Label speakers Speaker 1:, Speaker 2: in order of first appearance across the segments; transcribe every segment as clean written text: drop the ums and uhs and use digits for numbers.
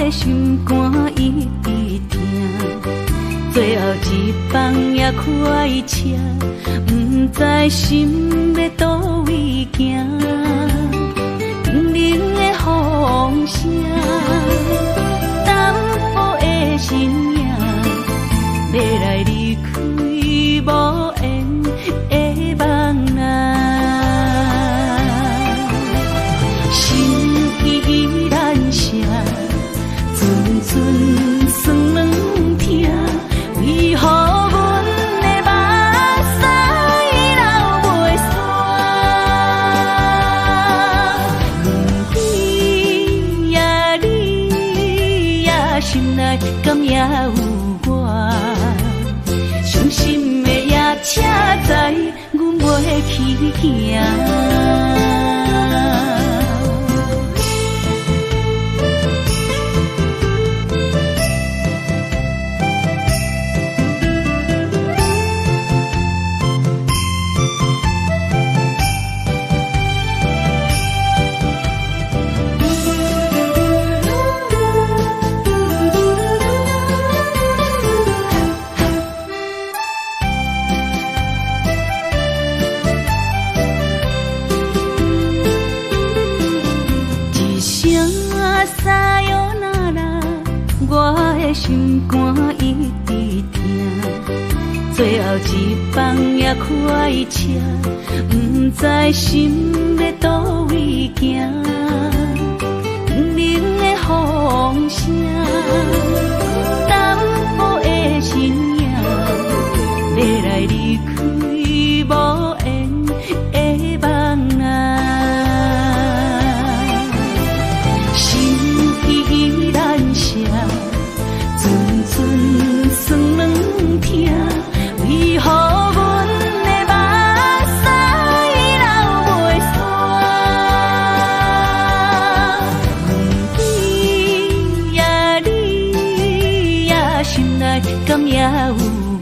Speaker 1: 的心肝一直疼，最后一棒也开车，不知心要倒位行。冷冷的风声，淡薄的身影，要来离开无缘的梦啊。心依然舍，寸寸酸软疼，为何阮的目屎流袂煞？问你呀，你呀，心内敢也有我？伤心的夜车载，阮袂去行。心肝一直疼，最后一棒也开车，不知心要倒位行。冷冷的风声，淡薄的身影，要来离开无缘的梦啊。心依然舍，寸寸酸软疼，为何阮的目屎流袂煞？问你呀，你呀，心内敢也有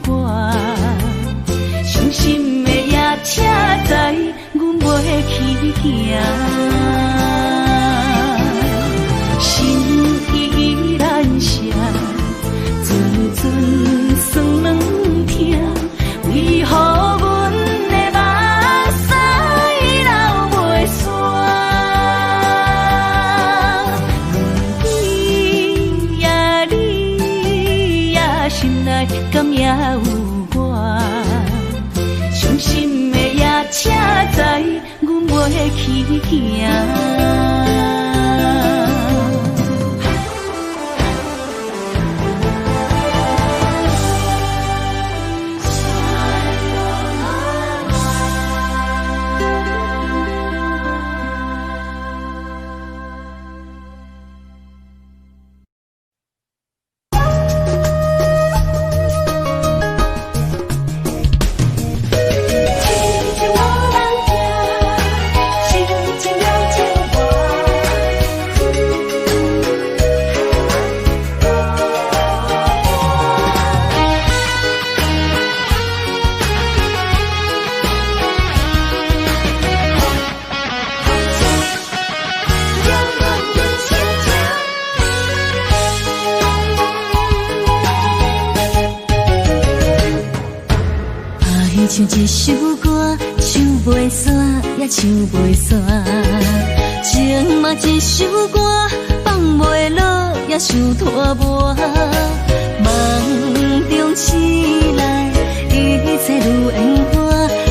Speaker 1: 我？伤心的夜车载，阮袂去行。心依然舍，寸寸酸软疼，为何阮的目屎流袂煞？你呀，你呀，心内敢也有我？伤心的夜车载，阮袂去行。
Speaker 2: 唱一首歌，唱袂煞，也唱袂煞。情嘛一首歌，放袂落，也想拖磨。梦中醒来，一切如烟花。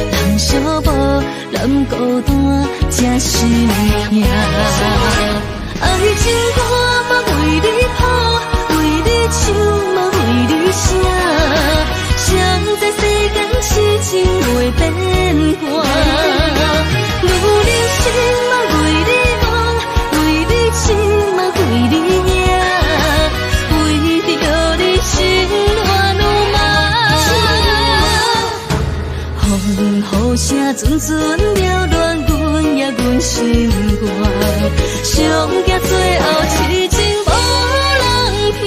Speaker 2: 人寂寞，人孤单，才是命。爱情歌嘛为你谱，为你唱嘛为你写。谁知世间痴情袂变卦，女人心嘛为你梦，为你情嘛为你赢，为着你心乱如麻。雨声阵阵缭乱，阮也阮心肝，上惊最后痴情无人听。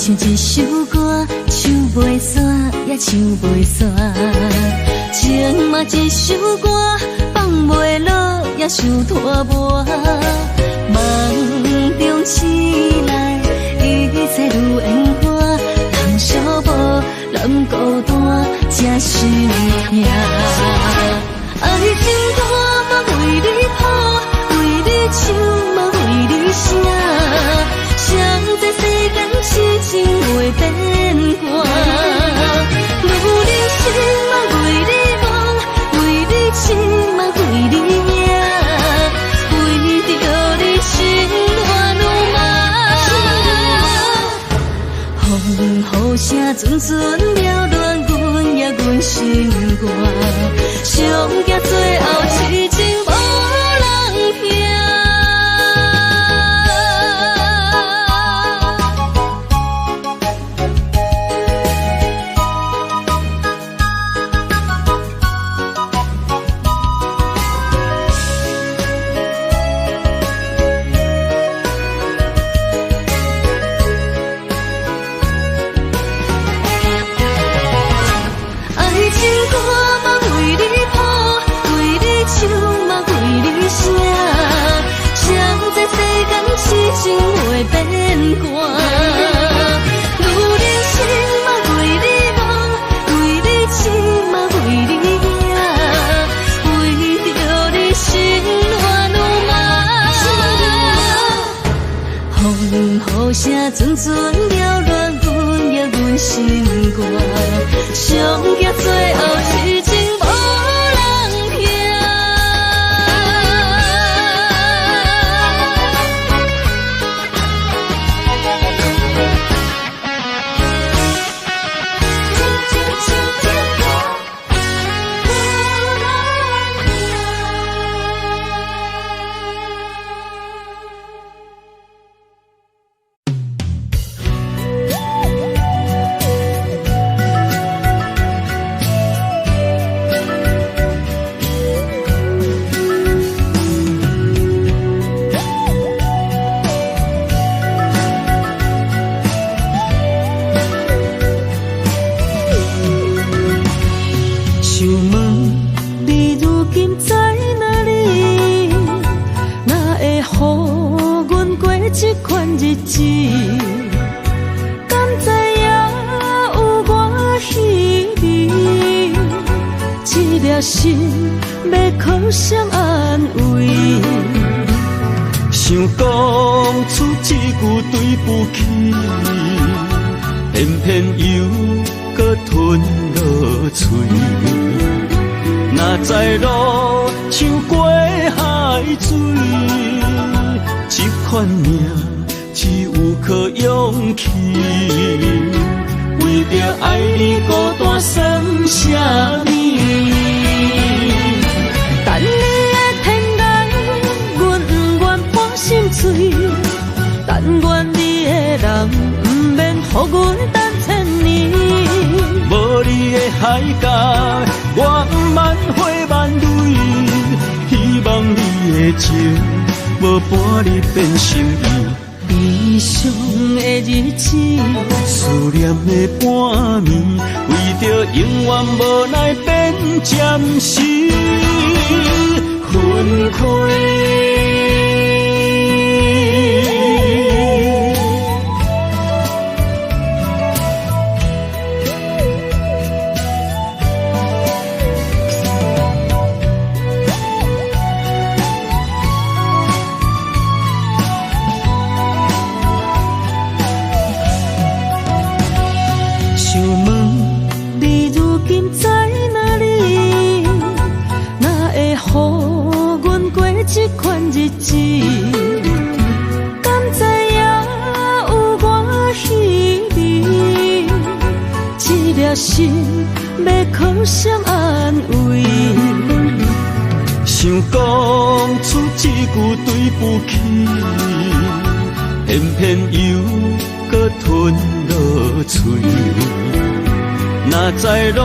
Speaker 2: 唱一首歌，唱袂煞也唱袂煞，情嘛一首歌，放袂落也想拖磨。梦中醒来，一切如烟花，人相无，人孤单，才是命。爱情歌嘛为你谱，为你唱嘛为你写，谁知世间痴情袂变卦。女人心嘛为你梦，为你情嘛为你命，为着你心乱如麻。风雨声阵阵缭乱，阮也阮心肝，上惊最后痴情无人听。情袂变卦，女人心嘛为你梦，为你情嘛为你命，为着你心乱如麻。风雨声阵阵缭乱，阮也阮心肝，上惊最后痴情无人听。心要靠谁安慰？想讲出一句对不起，偏偏又搁吞落嘴。若知路像过海水，这款命只有靠勇气。为着爱你孤单算什么？等你的天涯，阮不愿破心碎。但愿你的人不免予阮等千年。无你的海角，我万花万蕊。希望你的情，无伴你变心意。悲伤的日子，思念的半暝，为着永远无奈变暂时分开。这款日子，敢知影有我稀微？这颗心要靠谁安慰？想讲出一句对不起，偏偏又搁吞落嘴。若知路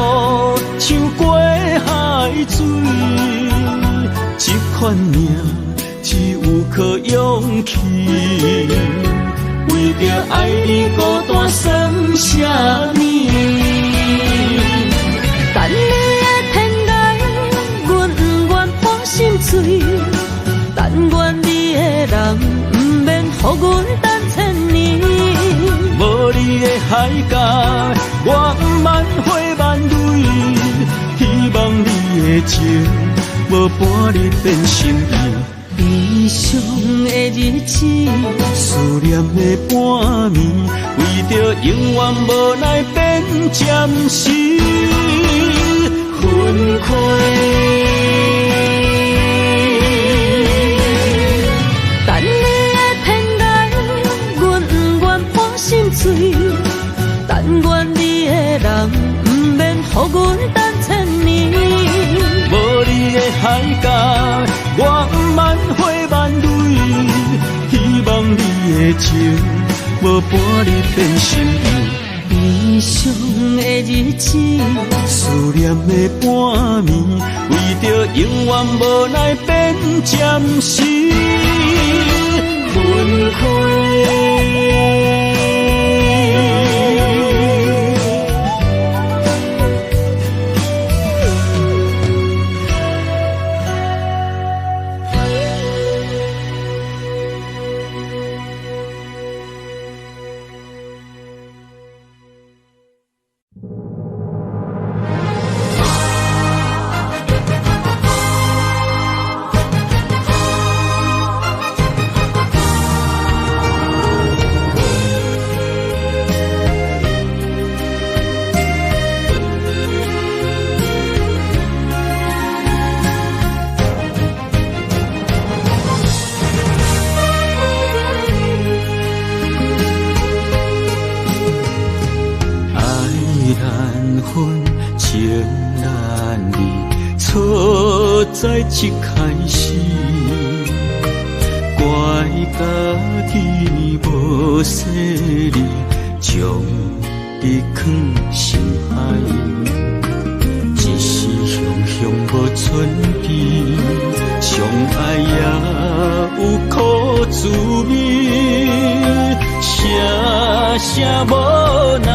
Speaker 2: 像过海水。这款命只有靠勇气，为
Speaker 3: 为着爱你孤单算啥物？
Speaker 1: 等你的天涯，阮不愿破心碎。但愿你的人，不免予阮等千年。
Speaker 3: 无你的海角，我万回万泪。希望你的情，无半日变心意。
Speaker 1: 悲伤的日子，
Speaker 3: 思念的半暝，为着永远无奈变暂时分开。
Speaker 1: 等你的天涯，阮不愿破心碎。但愿你的人，不免予阮等千年。
Speaker 3: 无你的海角，我万回万泪。希望你的情，无半日变心意。
Speaker 1: 悲伤的日子，
Speaker 3: 思念的半暝，为着永远无奈变暂时分开。在一开始，怪家己无细腻，将你放心海。一时雄雄无存边，相爱也有苦滋味，声声无奈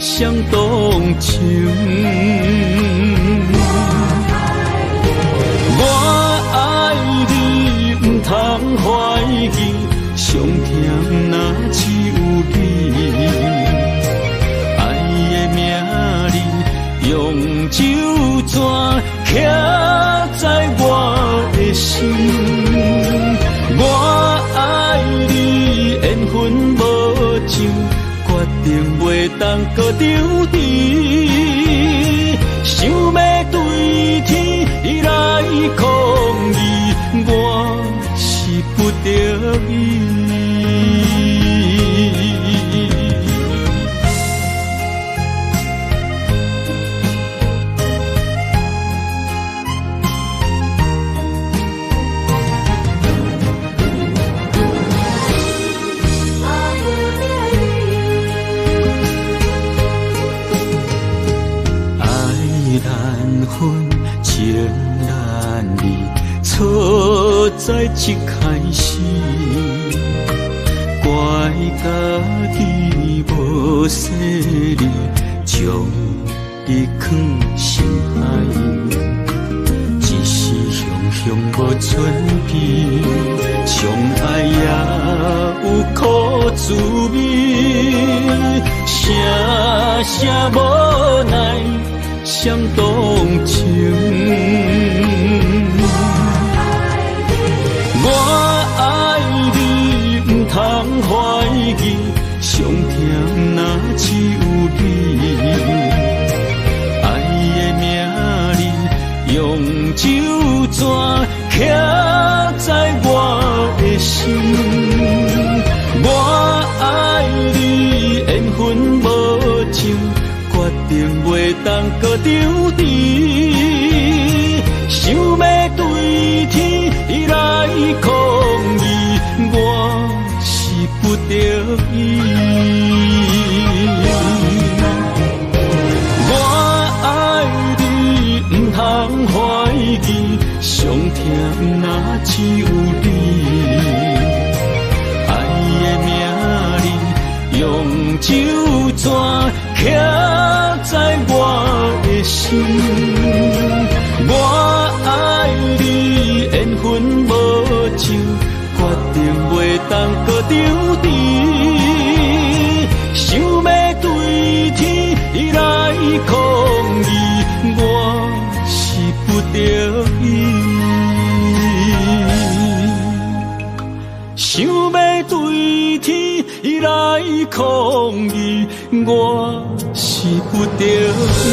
Speaker 3: 伤动情。通怀疑，上甜若只有你。爱的名字用酒泉刻在我的心。我爱你，缘分无尽，决定袂当搁丢低。想要对天来抗议，我不得已。爱难分，情难离，错在一开始。怪家己无细腻，将你放心海。一时雄雄无存边，相爱也有苦滋味，声声无奈伤动情。我爱你，不通怀疑，上甜若只有你。爱的名字用酒泉刻在我的心。我爱你，缘分无尽，决定袂当搁丢低。想要对天来抗议，我是不得已。我爱你，不通怀疑，上甜若只有你。爱的名酒泉徛在我的心。我爱你，缘分无尽，决定袂当搁丢低。想要对天来抗议，我是不得已。想要对天来抗议，我是不得已。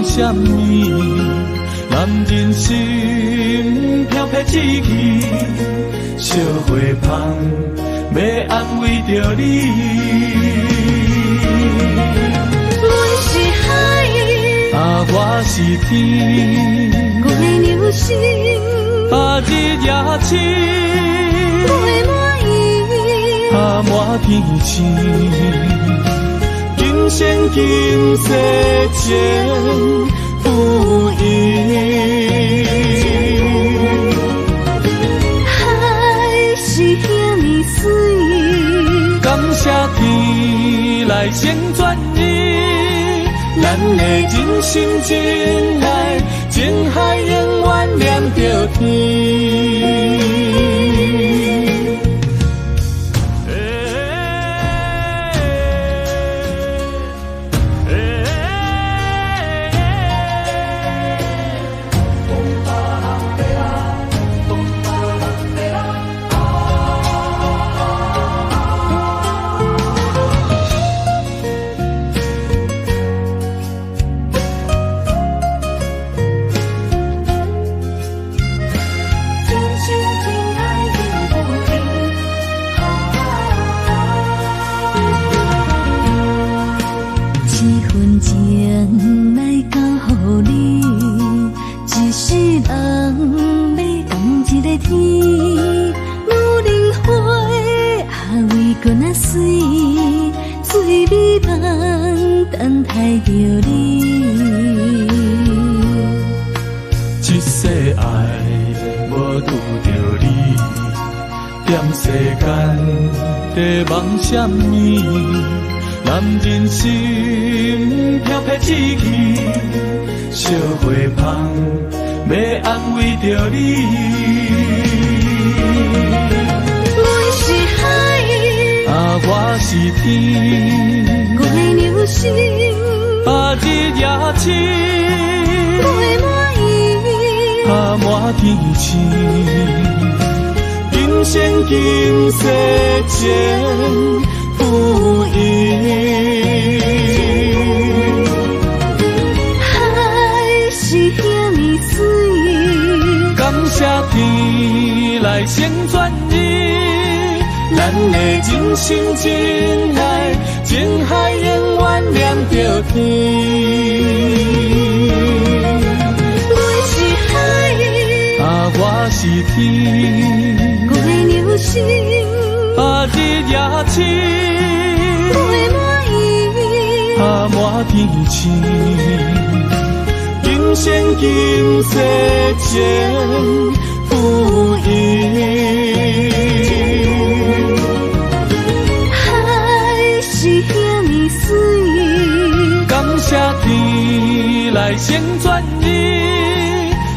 Speaker 3: 什么？男人心飘撇志气，烧花香要安慰着你。
Speaker 2: 阮是海，
Speaker 3: 我是天，
Speaker 2: 我的流星，
Speaker 3: 日夜深，
Speaker 2: 我的满意，
Speaker 3: 满天星。今生今世前不移，
Speaker 2: 海是遐尼水，
Speaker 3: 感谢天来成全你，咱的真心真爱，情海永远念着天。一世爱无拄着你，踮世间在梦什么？男人心飘撇志气，烧花香要安慰着你。
Speaker 2: 阮是海，
Speaker 3: 我是天，
Speaker 2: 我的流星，
Speaker 3: 日夜深，
Speaker 2: 我的满意，
Speaker 3: 满天星。今生今世前不移，
Speaker 2: 海是遐尼水，
Speaker 3: 感谢天来成全你，咱的真心真爱，情海永远念着天。
Speaker 2: 阮是海，
Speaker 3: 我是天，
Speaker 2: 我的流星，
Speaker 3: 日夜深，
Speaker 2: 我的满意，
Speaker 3: 满天星。今生今世前不移，
Speaker 2: 海是遐尼水，
Speaker 3: 感谢天来成全你，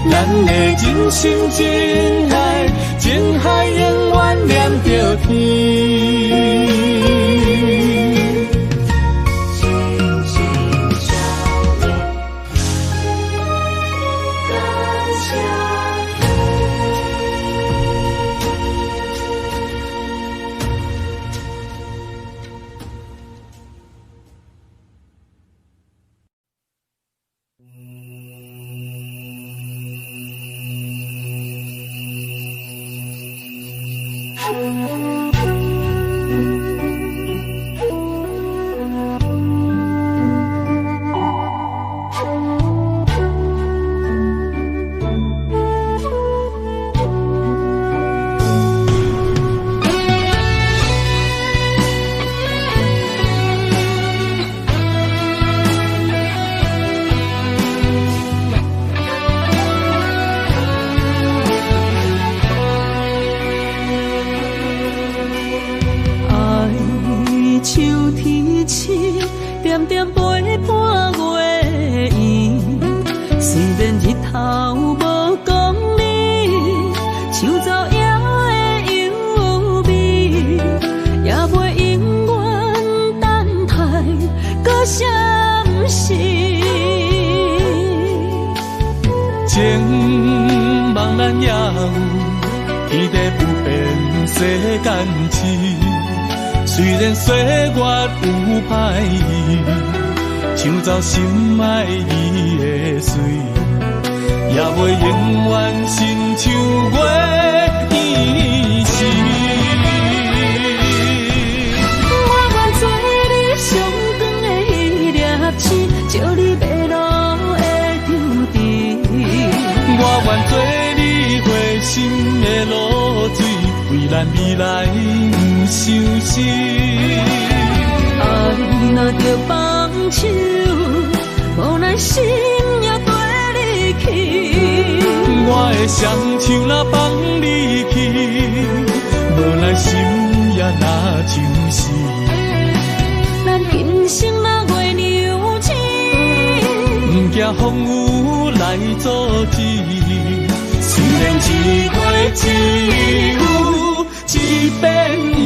Speaker 3: 咱的真心真爱，情海永远连着天。虽然岁月有歹意，抢走心爱伊的水，也袂永远亲像月伊是。
Speaker 2: 我愿做你上长的迄粒星，照你迷路的丢滴。
Speaker 3: 我愿做你回心的露水，为咱未来不伤心。
Speaker 2: 爱若着放手，无奈心也跟你去。
Speaker 3: 我的双手若放你去，无奈心也若像死。
Speaker 2: 咱今生若月娘亲，
Speaker 3: 不惊风雨来阻止。虽然一月一有一变伊。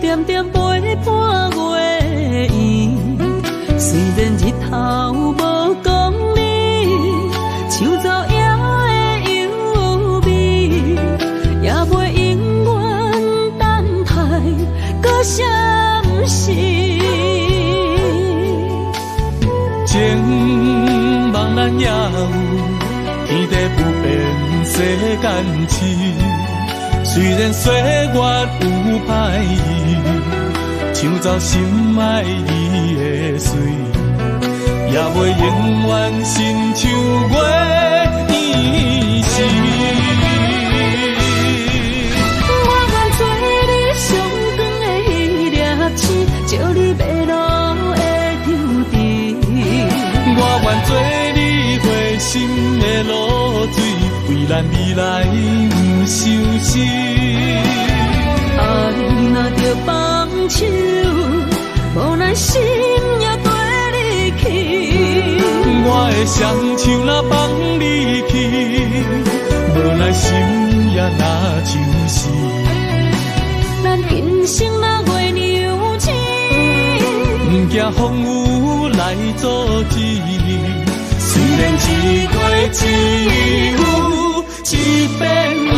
Speaker 2: 点点陪伴月圆，虽然日头无光明，抢走夜的幽味，也袂永远等待搁闪烁。
Speaker 3: 情茫然也有天地不变世间事。虽然岁月有歹意，抢走心爱伊的水，也袂永远亲像月伊是。
Speaker 2: 我愿做你上光的迄粒星，照你迷路的丢滴。
Speaker 3: 我愿做你回心的露水，为咱未来不伤心。
Speaker 2: 爱若着放手，无奈心也跟你去。
Speaker 3: 我的双手若放你去，无奈心也若像死。
Speaker 2: 咱今生若月娘亲，
Speaker 3: 不惊风雨来阻止。虽然一月一有一变伊。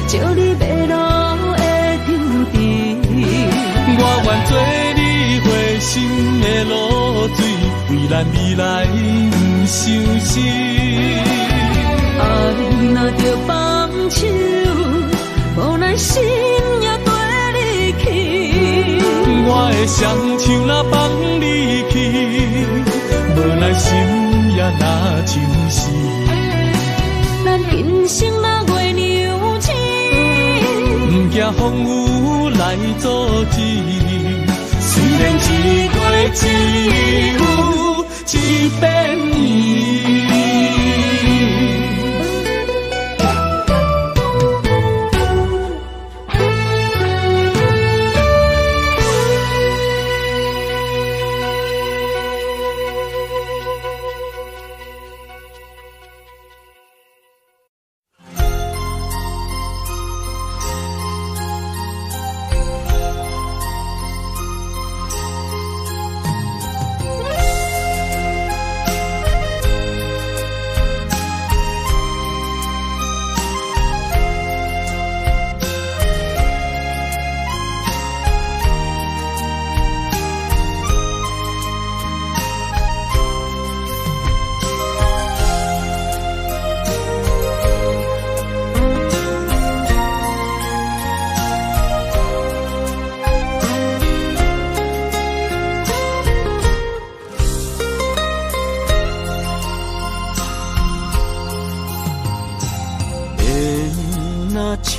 Speaker 2: 照你迷路的丢滴，
Speaker 3: 我愿做你回心的露水，为咱未来不伤心。
Speaker 1: 爱若着放手，无奈心也跟你去。
Speaker 3: 我的双手若放你去，无奈心也若像是。
Speaker 1: 咱今生若月娘星，
Speaker 3: 不惊风雨来阻止。虽然一月一有一变伊。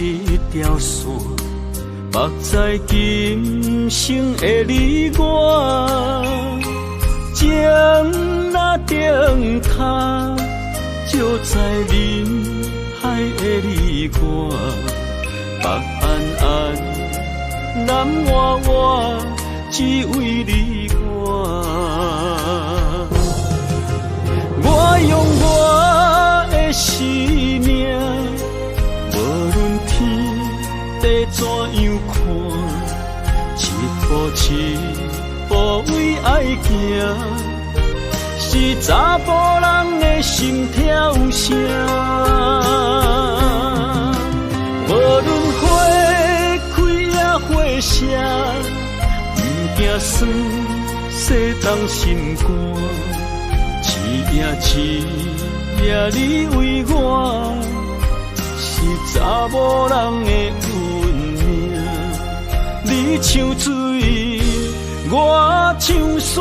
Speaker 3: 一条线，目在今生的你我，情若顶塔，就在人海的你我，北安安，南弯弯，只为你我。我用我的生命。地怎样看？一步一步为爱行，是查甫人的心跳声。无论花开也花谢，不惊酸洗动心肝。一夜你为我。是查某人的运命，你像水，我像山。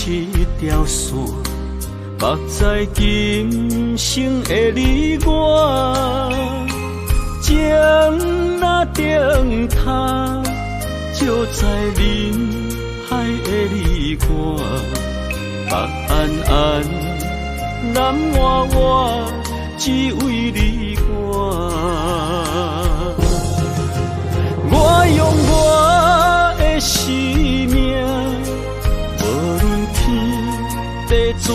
Speaker 3: 一条线，目在今生的你我，情若顶塔，就在人海的你我，北安安，南弯弯，只为你我。我用我的生命。地怎样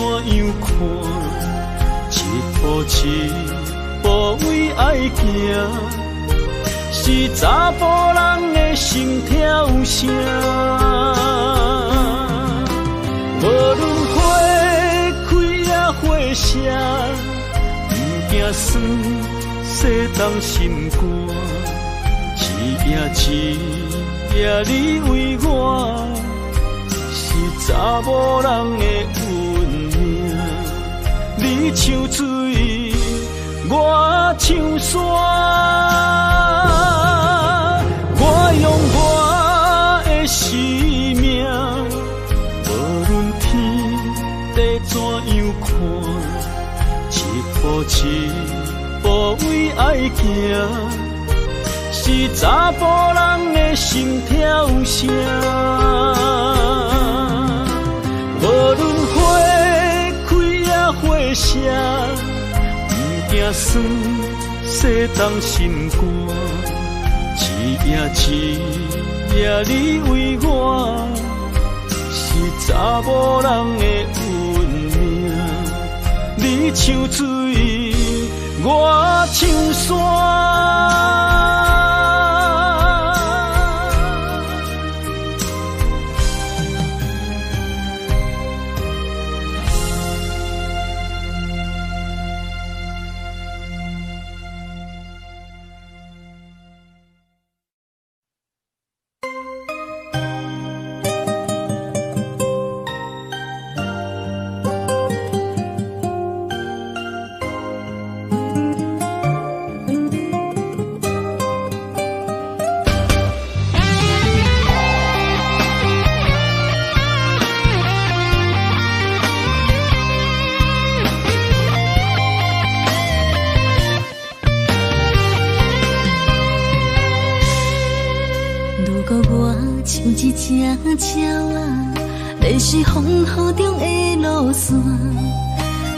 Speaker 3: 看？一步一步为爱行，是查甫人的心跳声。无论花开也花谢，不惊酸洗动心肝。一夜你为我。查某人的运命，你像水，我像山。我用我的生命，无论天地怎样看，一步一步为爱行，是查甫人的心跳声。无论花开也花谢，不惊酸洗动心肝。一夜你为我，是查某人的运命。你像水，我唱山。
Speaker 2: 只鸟啊，会是风雨中的路线，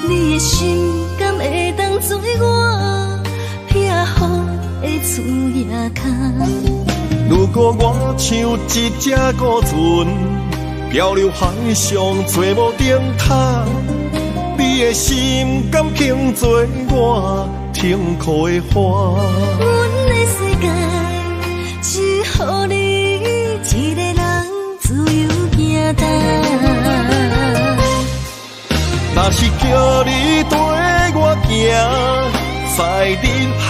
Speaker 2: 你的心敢会当做我避雨的厝夜空？
Speaker 3: 如果我像一只孤船，漂流海上做无定塔，你的心敢肯做我停靠的花？
Speaker 2: 阮的世界只予你一个人自由行动。
Speaker 3: 若是叫你跟我行，在人海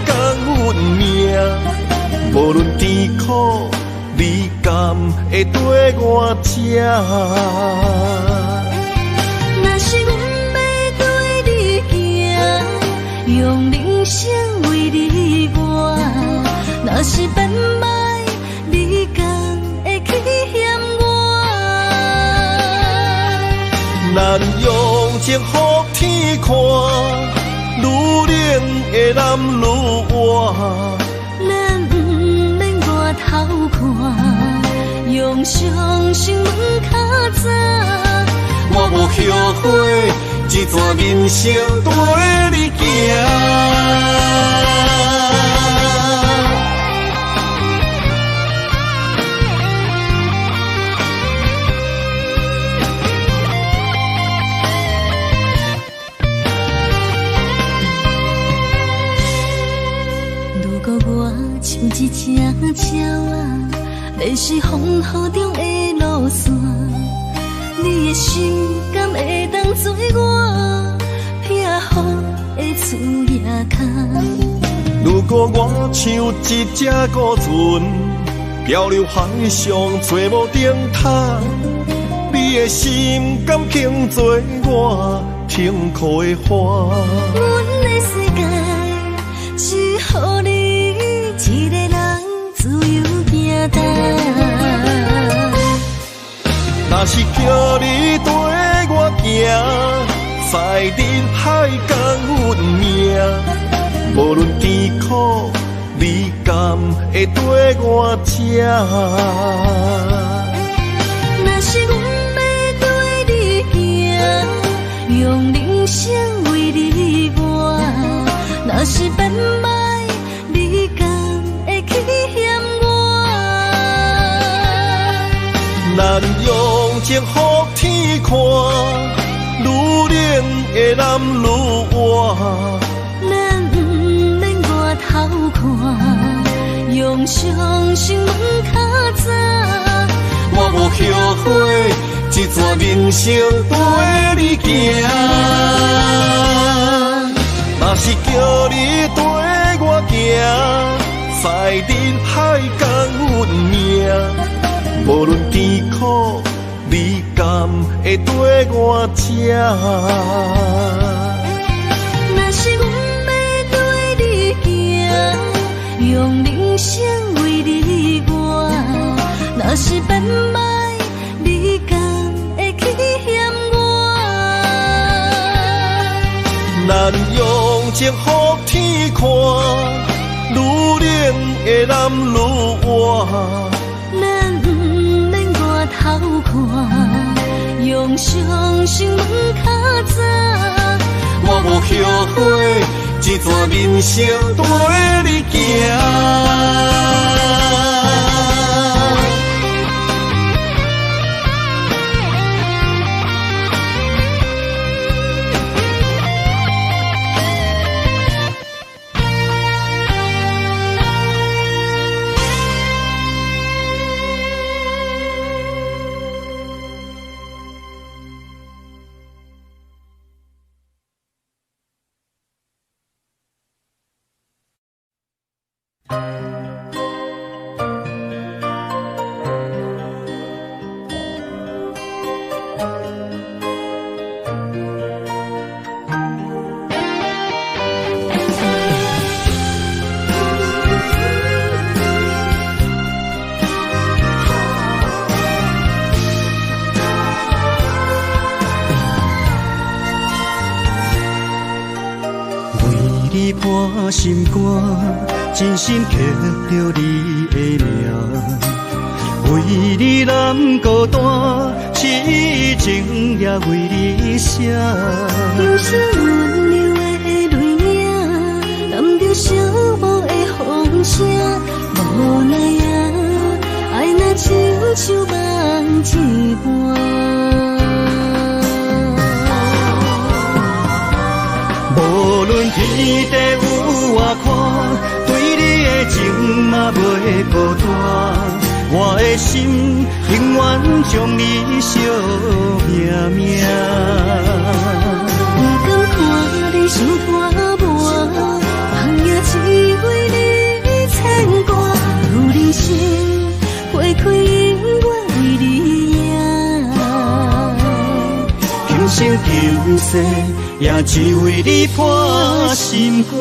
Speaker 3: 共阮命，无论甜苦，你敢会跟我吃？
Speaker 2: 若是阮要对你行，用人生为你活，若是变歹，你敢会去嫌我？
Speaker 3: 咱用情予天看，愈冷的男愈活。
Speaker 2: 咱不免外头看，用双心门较早。
Speaker 3: 我无后悔，这段人生跟你行。
Speaker 2: 像一只鸟啊，迷失风雨中的路线，你的心敢会当做我避雨的厝夜空？
Speaker 3: 如果我像一只孤船，漂流海上做无定塔，你的心敢肯做我停靠的花？
Speaker 2: 阮的世界只予你一个人自由行动。
Speaker 3: 若是叫你跟我行，在人海共阮命，无论甜苦，你敢会跟我吃？
Speaker 2: 若是阮要对你行，用人生为你活，若是变歹，你敢会去嫌我？
Speaker 3: 咱用情予天看，愈冷的男愈活。
Speaker 2: 咱不免外头看，用双心门较早。
Speaker 3: 我无后悔，这段人生跟你行。若是叫你跟我行，在人海共阮命，无论甜苦，你敢会跟我吃？
Speaker 2: 若是阮要对你行，用人生为你活，若是变歹，你敢会去嫌我？
Speaker 3: 咱用情予天看，愈冷的男愈活。
Speaker 2: 咱不免外头看，用双心门较早。
Speaker 3: 我无后悔，这段人生跟你行。破心肝，真心刻着你的名，为你难孤单，痴情也为你写。
Speaker 2: 忧伤温柔的泪影，染着寂寞的风声，无奈啊，爱若亲像梦一般。
Speaker 3: 无论天地有外宽，对你的情嘛袂孤单。我的心永远将你惜命命。
Speaker 2: 不敢看你伤拖磨，梦也只为你牵挂。有人生花开永远为你赢，
Speaker 3: 今生今世。也只为你破心肝。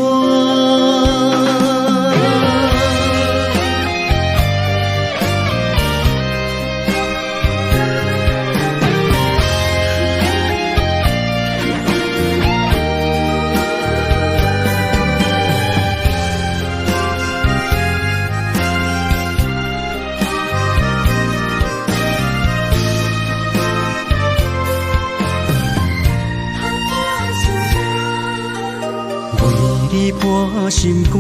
Speaker 3: 破心肝，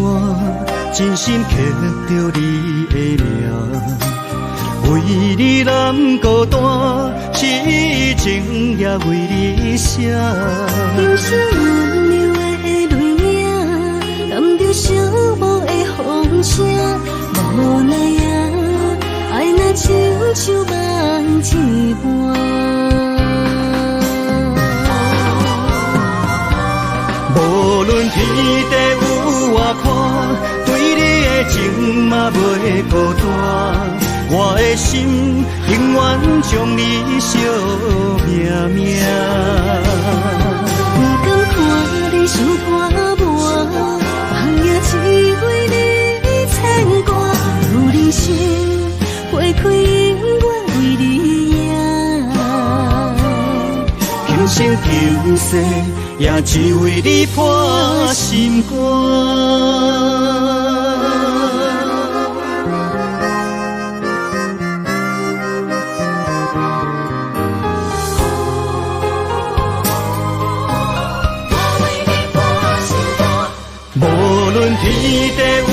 Speaker 3: 真心刻着你的名，为你难孤单，痴情也为你写。
Speaker 2: 忧伤温柔的泪影，染着寂寞的风声，无奈啊，爱若亲像梦一般。
Speaker 3: 无论天地有外宽，对你的情嘛袂孤单。我的心永远将你惜命命。
Speaker 2: 不敢看你伤拖磨，梦也只为你牵挂。有人生花开永远为你赢，
Speaker 3: 今生今世。也只为你破心肝。无论天地有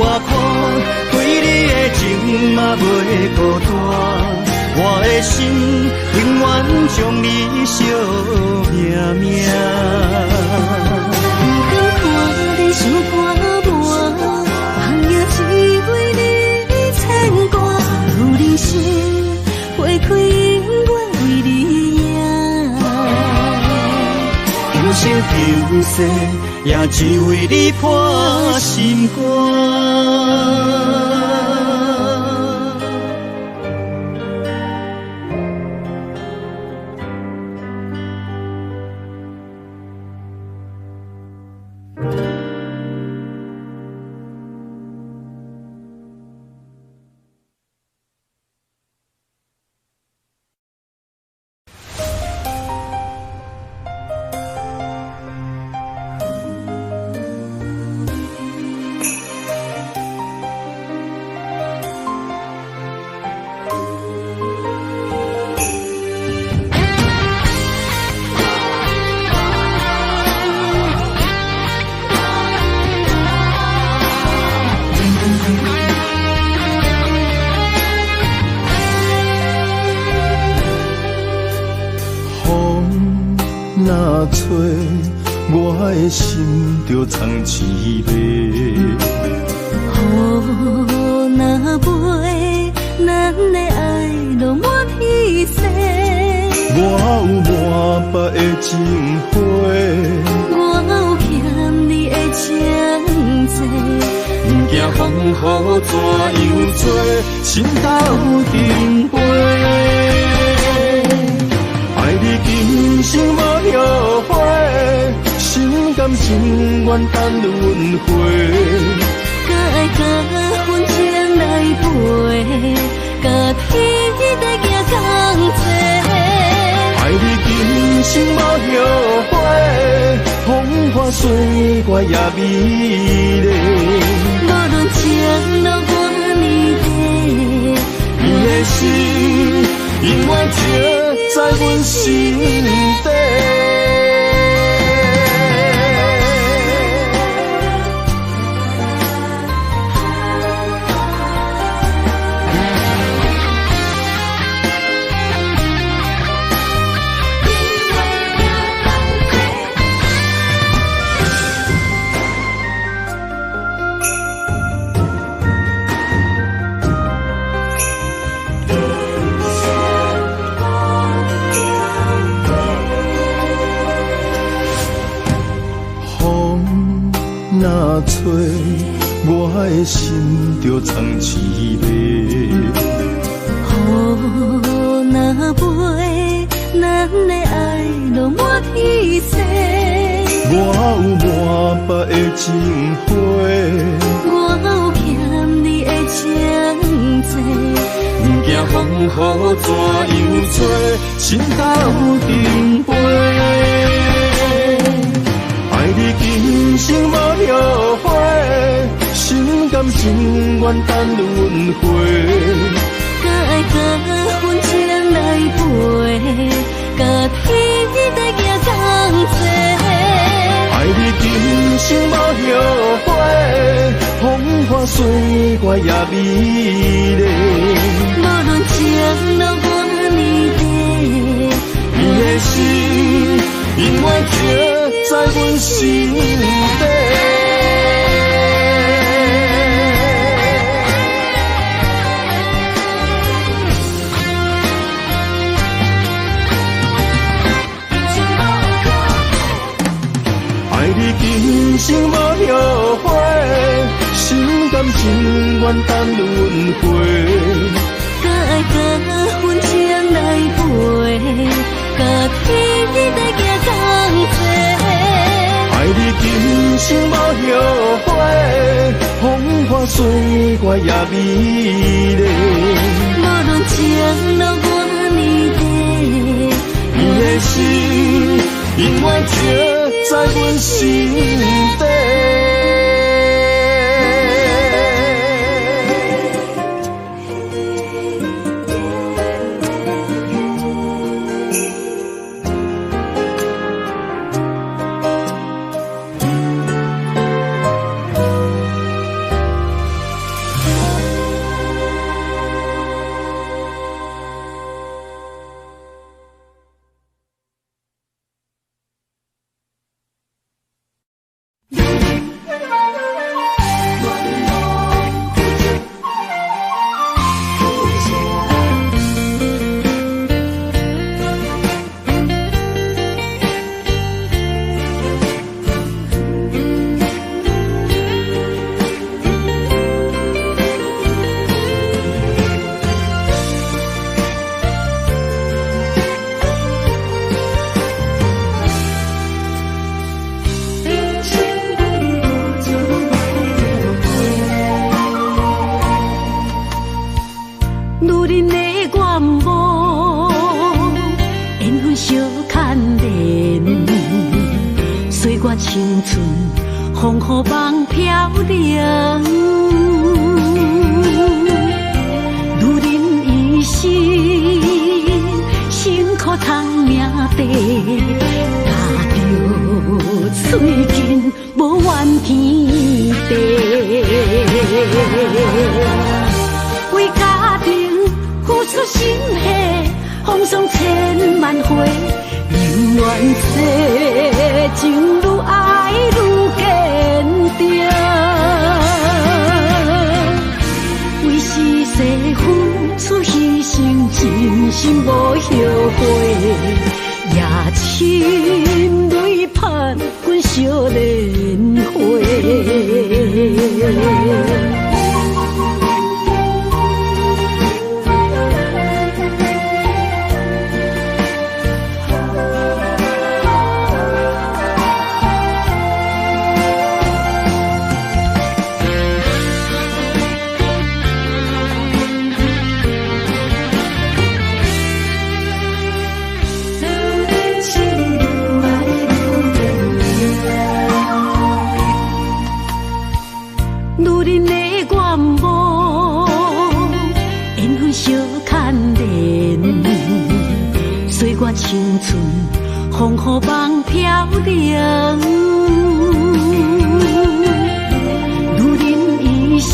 Speaker 3: 外宽，对你的情嘛袂孤单。我的心永远将你惜命命。
Speaker 2: 不敢看你伤拖磨，梦也只为你牵挂。有人生花开永远为你赢，
Speaker 3: 今生今世也只为你破心肝。
Speaker 4: 若吹，我的心就藏一个。
Speaker 2: 雨若飞，咱的爱就满天星。
Speaker 4: 我有满腹的情花，
Speaker 2: 我有欠你的情债，
Speaker 4: 不惊风
Speaker 3: 雨怎样做，心斗阵飞。爱你今生无后悔，心甘情愿等轮回。
Speaker 2: 搁爱甲风情来陪，甲天在行同齐。
Speaker 3: 爱你今生无后悔，风花雪月也美丽。
Speaker 2: 无论情路多年底，
Speaker 3: 你的心永远刻在阮心底。
Speaker 4: 若吹，我的心就藏凄迷。
Speaker 2: 雨若飞，咱的爱拢满天星。
Speaker 4: 我有满腹的情花，
Speaker 2: 我有欠你的情债。
Speaker 3: 不惊风雨怎样吹，心斗阵飞。爱你今生无后悔，心甘情愿等轮回。
Speaker 2: 搁爱甲风情来陪，甲天在行同齐。
Speaker 3: 爱你今生无后悔，风花雪月也美丽。
Speaker 2: 无论情路多年底，
Speaker 3: 你的心永远刻在阮心底。爱你今生无后悔，心甘情愿等轮回。
Speaker 2: 搁爱甲风情来陪，甲天在行同齐。
Speaker 3: 爱你今生无后悔，风花雪月也美丽。
Speaker 2: 无论情路多年底，
Speaker 3: 你的心永远刻在阮心底。
Speaker 1: 青春风雨梦飘零，如人一生，辛苦通命地，踏着嘴筋无怨天地，为家庭付出心血，风霜千万回。永远多情愈爱愈坚定，为世世付出牺牲，真心无后悔。夜深泪盼阮少年花。做我青春风雨梦飘零。如人一生，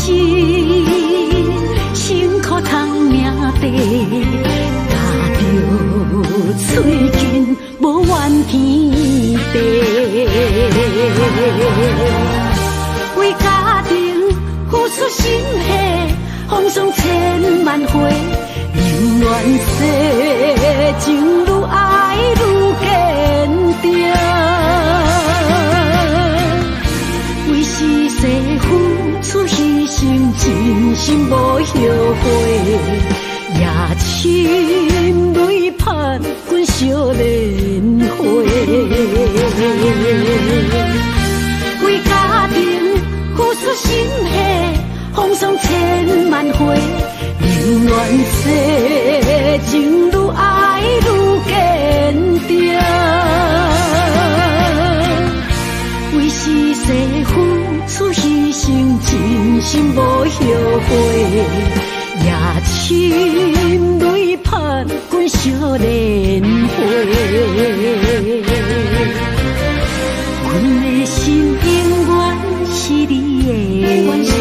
Speaker 1: 辛苦通命地，踏着嘴近无怨天地。为家庭付出心血，风霜千万回，宁愿世情愈爱愈坚定。为是世付出牺牲，真心无后悔，夜深泪盼阮少年花。为家庭付出心血，风霜千万回，宁愿世情愈爱愈坚定。为是世付出牺牲，真心无后悔，夜深泪盼阮少年花。阮的心永远是你的。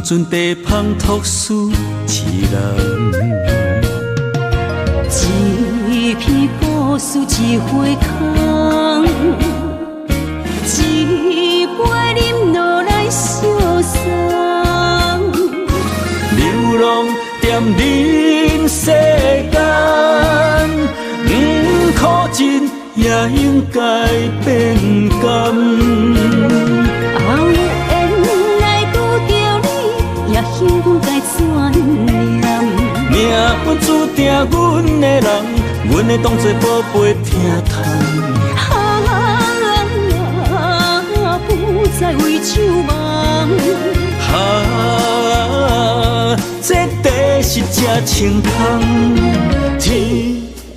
Speaker 3: 阵地芳托书痴人，
Speaker 1: 一片故事一回空，一杯饮落来相送。
Speaker 3: 流浪踮人世间，苦尽也应该变甘。幸运该怎念？命运注定阮的人，阮会当作宝贝疼痛。
Speaker 1: 不再为酒梦。
Speaker 3: 这地是真清空，天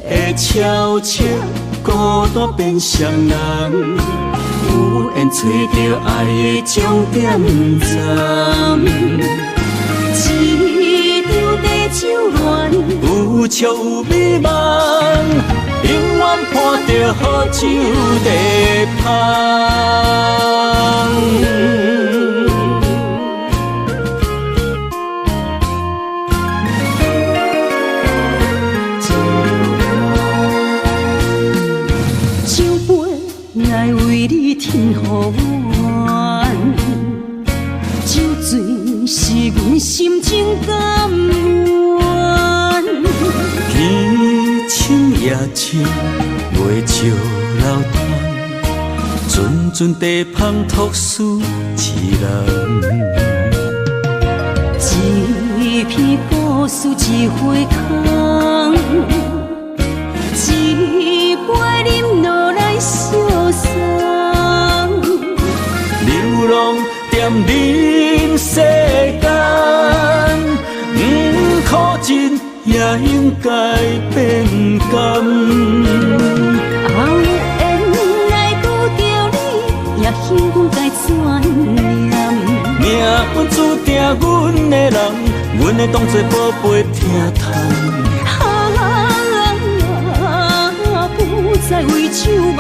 Speaker 3: 会悄悄孤单变双人，有缘找到爱的终点站。一场地酒恋，有笑有美梦，永远伴着好酒地芳。酒杯爱为你添予阮，酒醉是阮心情甘愿。天深夜深，袂笑流淌，阵阵地芳托书痴人。
Speaker 1: 一片故事一回空，一杯饮落来相送。
Speaker 3: 流浪踮人世间，苦尽也应该变甘。
Speaker 1: 缘来拄着你，也幸运该怎念？
Speaker 3: 命运注定阮的人，阮会当作宝贝疼痛。不再为酒梦。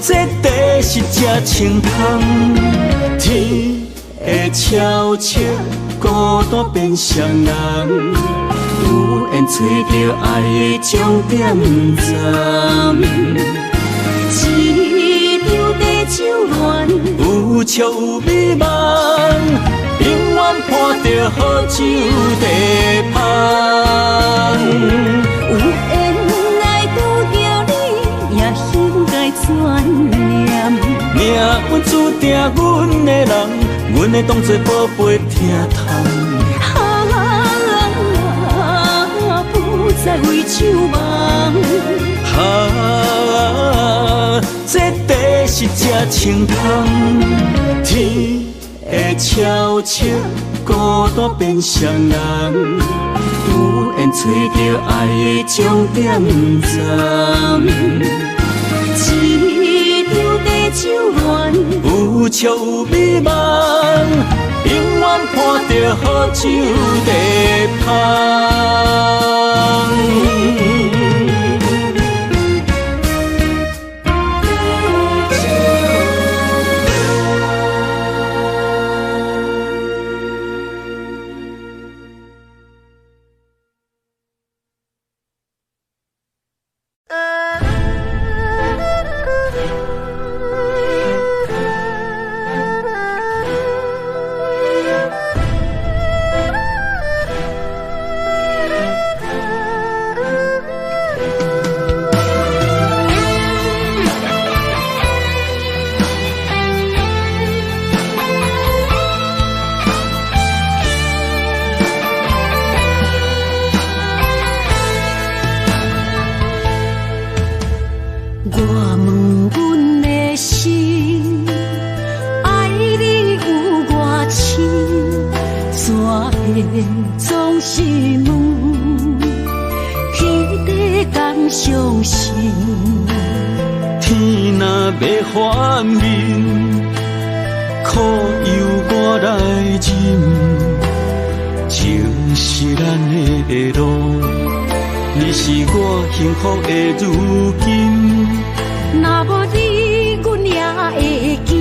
Speaker 3: 这地是这清芳，天会悄悄孤单变双人，有缘找到爱的终点站。一场地酒恋，有笑有美梦，永远伴着好酒地香。
Speaker 1: 有缘来拄着你，也应该转念。
Speaker 3: 命运注定阮的人，阮会当作宝贝疼痛。不再为酒梦。这地是这清芳，天会悄悄孤单变双人，有缘找到爱的终点站。一场地酒恋，有笑有美梦，永远伴着好酒地香。
Speaker 1: 总是问，天地敢相信？
Speaker 3: 天若要反面，苦由我来忍。情是咱的路，你是我幸福的如今。
Speaker 1: 若无你，阮也会惊；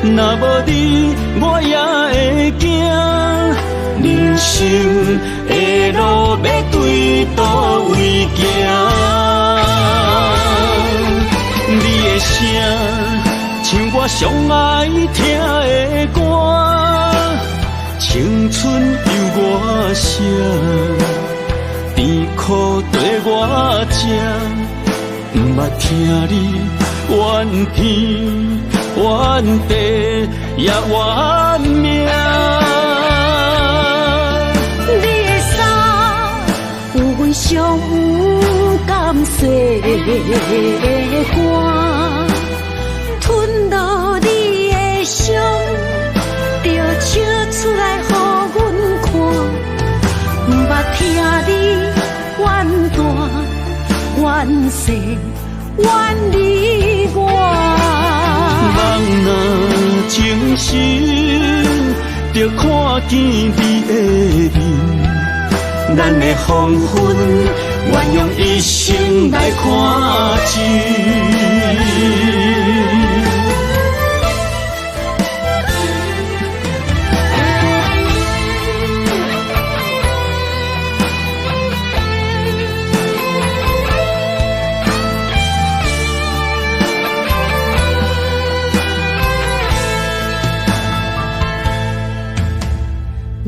Speaker 3: 若无你，我也会惊。人生的路要对倒位行？你的声像我上爱听的歌，青春由我写，甜苦对我吃，不捌听你怨天怨地也怨命。
Speaker 1: 上有甘雪的歌，吞落你的伤，就笑出来予阮看。不捌听你怨大怨小怨你我。
Speaker 3: 人若情深，就看见你的面。咱的黄昏，愿用一生来看尽。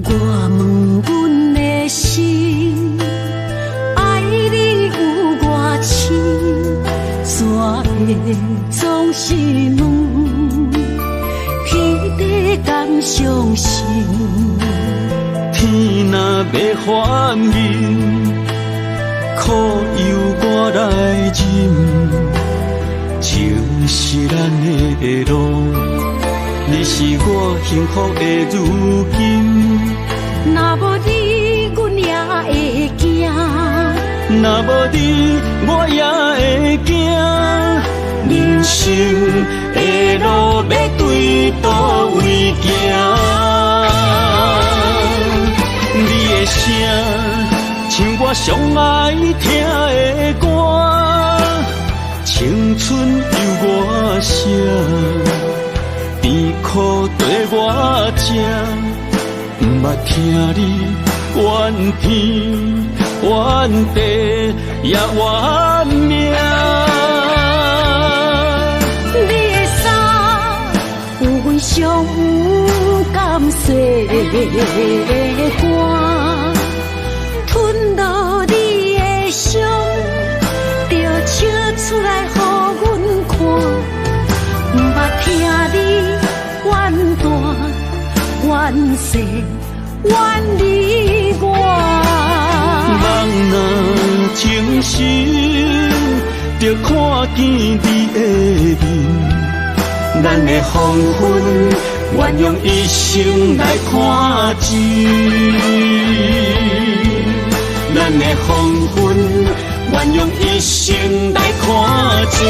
Speaker 1: 我问阮的心，爱你有偌深，怎会总是问，天地敢相信？
Speaker 3: 天若要反面，苦由我来忍。情是咱的路，你是我幸福的如今。
Speaker 1: 若无你，阮也会惊；
Speaker 3: 若无你，我也会惊。人生的路要对倒位行？你的声像我上爱听的歌，青春由我声，甜苦对我吃，毋捌听你怨天怨地也怨命。
Speaker 2: 你的衫有阮上有甘细的汗，吞落你的伤，就笑出来予阮看。毋捌听你怨大怨细怨离我。
Speaker 3: 人若情深，就看见你的面。咱的黄昏，愿用一生来看尽。咱的黄昏，愿用一生来看尽。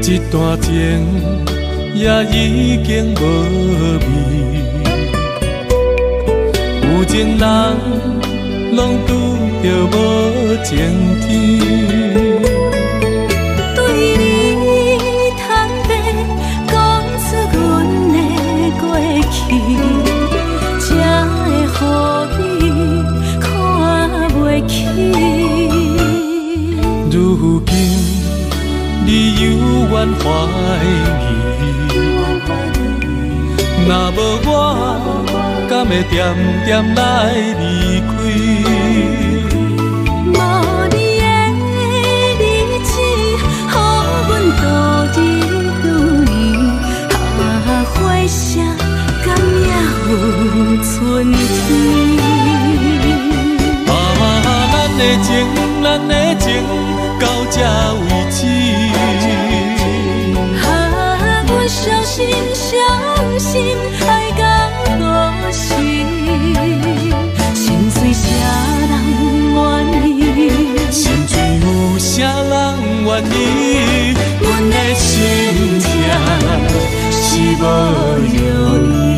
Speaker 4: 一段情也已经无味，有情人拢拄着无情天。
Speaker 2: 对你坦白讲出阮的过去，才会予你看袂起。
Speaker 4: 如今你犹原怀疑，若无我，敢会点点来离开？
Speaker 2: 无你的日子，予阮度日如年，花谢甘也有春天。
Speaker 4: 咱的情，咱的情，到这为止。
Speaker 2: 阮伤心伤心，爱到何时？心碎啥人愿意？
Speaker 4: 心碎有啥人愿意？阮的心痛是无容易。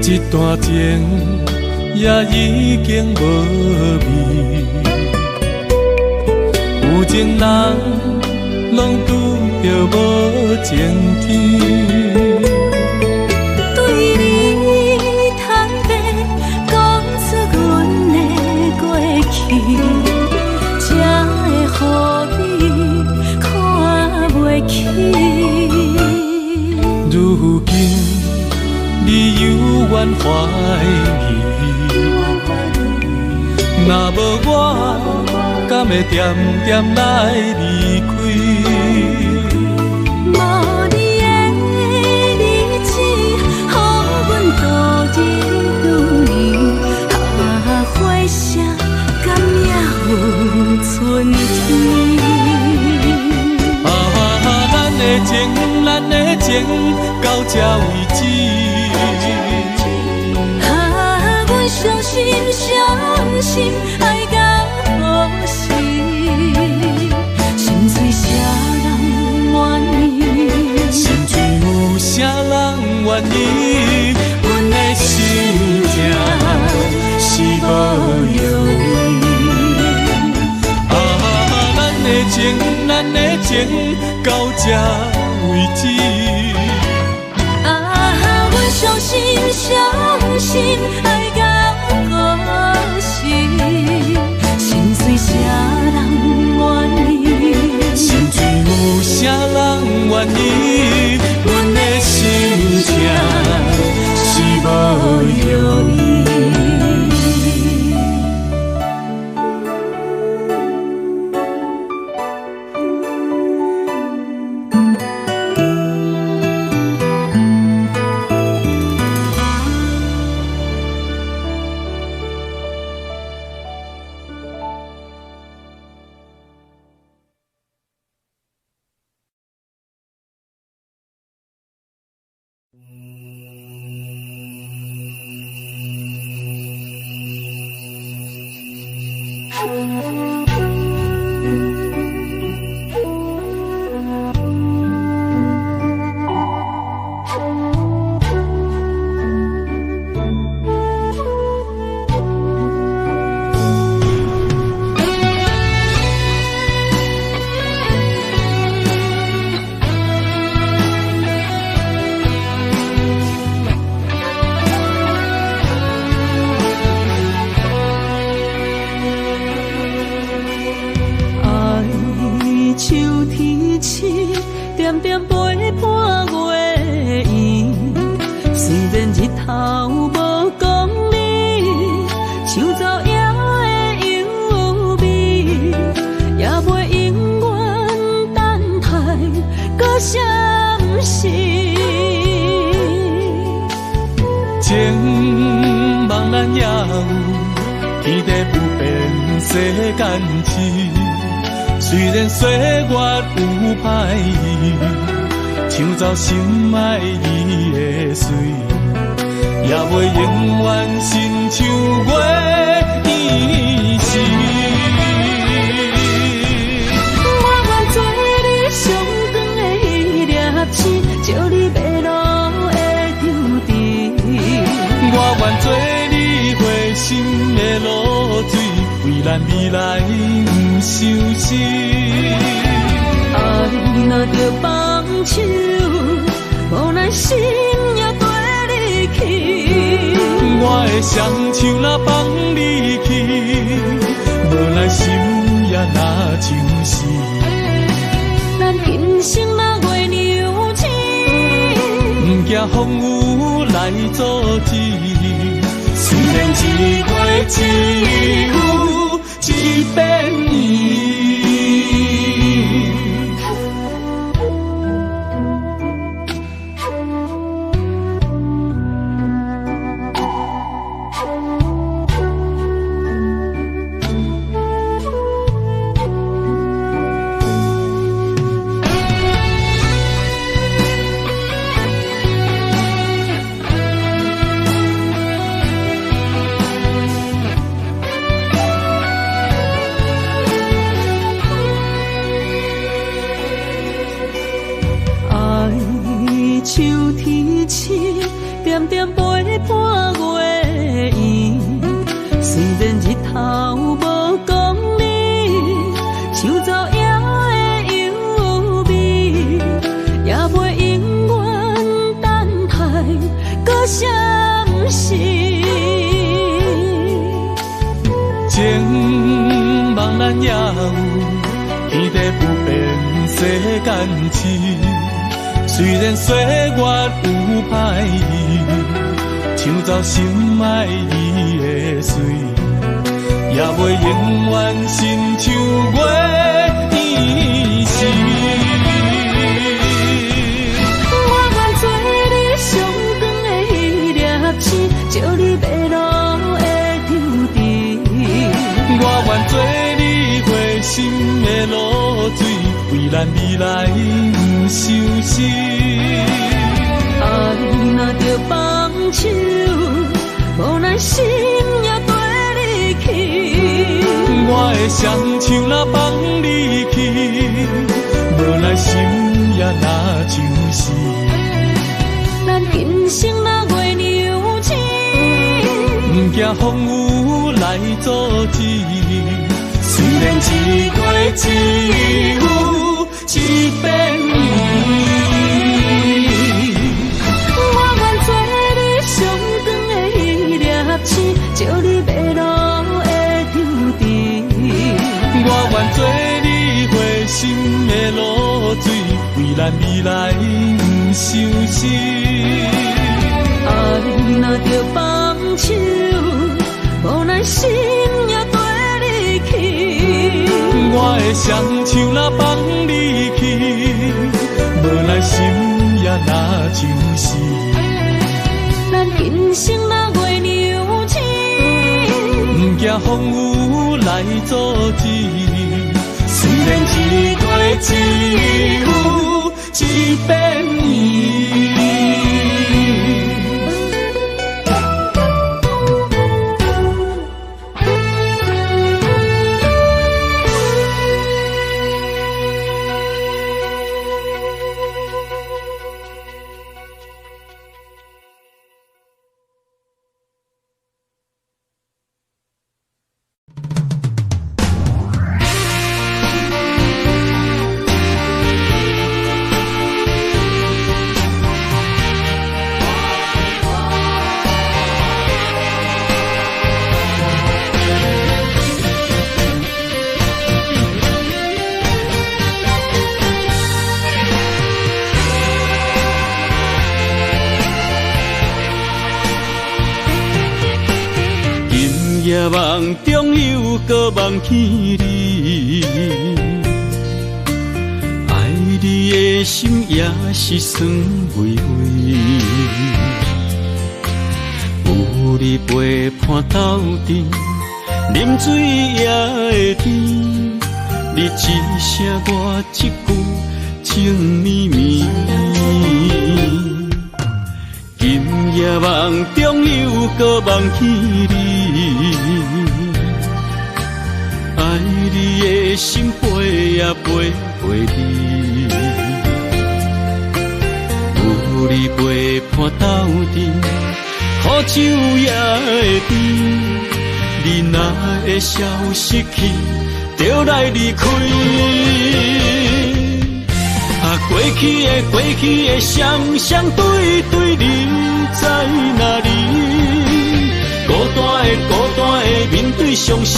Speaker 4: 一段情也已经无味，有情人拢拄着无情天。
Speaker 2: 对你坦白讲出阮的过去，才会予你看袂起。
Speaker 4: 如今你犹原怀疑，若无我，敢会点点来离开？
Speaker 2: 无你的日子，予阮度日如年，花谢甘也有春天。
Speaker 4: 咱的情，咱的情，到这为止。
Speaker 2: 阮伤心伤心，爱到何时？心碎啥人愿意？
Speaker 4: 心碎有啥人愿意？阮的心痛是无容易。到这为止。
Speaker 2: 啊，阮相信爱到故事，心碎啥人愿意？
Speaker 4: 心碎有啥人愿意？阮的心情是无容易。虽然岁月有歹意，抢走心爱你的水，也袂永远亲像月依时。
Speaker 2: 我愿做你上长的迄粒星，照你迷路的丢滴。
Speaker 4: 我愿做你回心的露水，为咱未来不伤心。
Speaker 2: 爱若着放手，无奈心也跟你去。
Speaker 4: 我的双手若放你去，无奈心也若像死。
Speaker 2: 咱今生若月娘亲，
Speaker 4: 不惊风雨来阻止。虽然一月一有一变伊。
Speaker 2: 秋天起，点点陪伴月圆。虽然日头无讲理，像走夜的幽味，也袂永远等待搁相思。
Speaker 4: 情茫然也有天地不变世间事。虽然岁月有歹意，抢走心爱你的水，也袂永远亲像月依时。
Speaker 2: 我愿做你上长的迄粒星，照你迷路的丢滴。
Speaker 4: 我愿做你回心的露水，为咱未来不伤心。
Speaker 2: 爱若着放手，无奈心也跟你去。
Speaker 4: 我的双手若放你去，无奈心也若像死。
Speaker 2: 咱今生若月娘亲，
Speaker 4: 不惊风雨来阻止。虽然一月只有一咱未来不相信。
Speaker 1: 爱若着放手，无奈心也跟你去。
Speaker 4: 我的双手若放你去，无奈心也若像是。
Speaker 1: 咱今生若月娘星，
Speaker 4: 不惊风雨来阻止。虽然一月一有一变圆。
Speaker 3: 夜梦中又搁梦起你，爱你的心也是酸微微。有你陪伴斗阵，啉水也会甜。你一声我一句，情绵绵。今夜梦中又搁梦起你，爱你的心陪也陪你，有你陪伴斗阵，苦酒也会甜。你若会消失去，就来离开。过去的双双对对，你在哪里？孤单的面对伤心，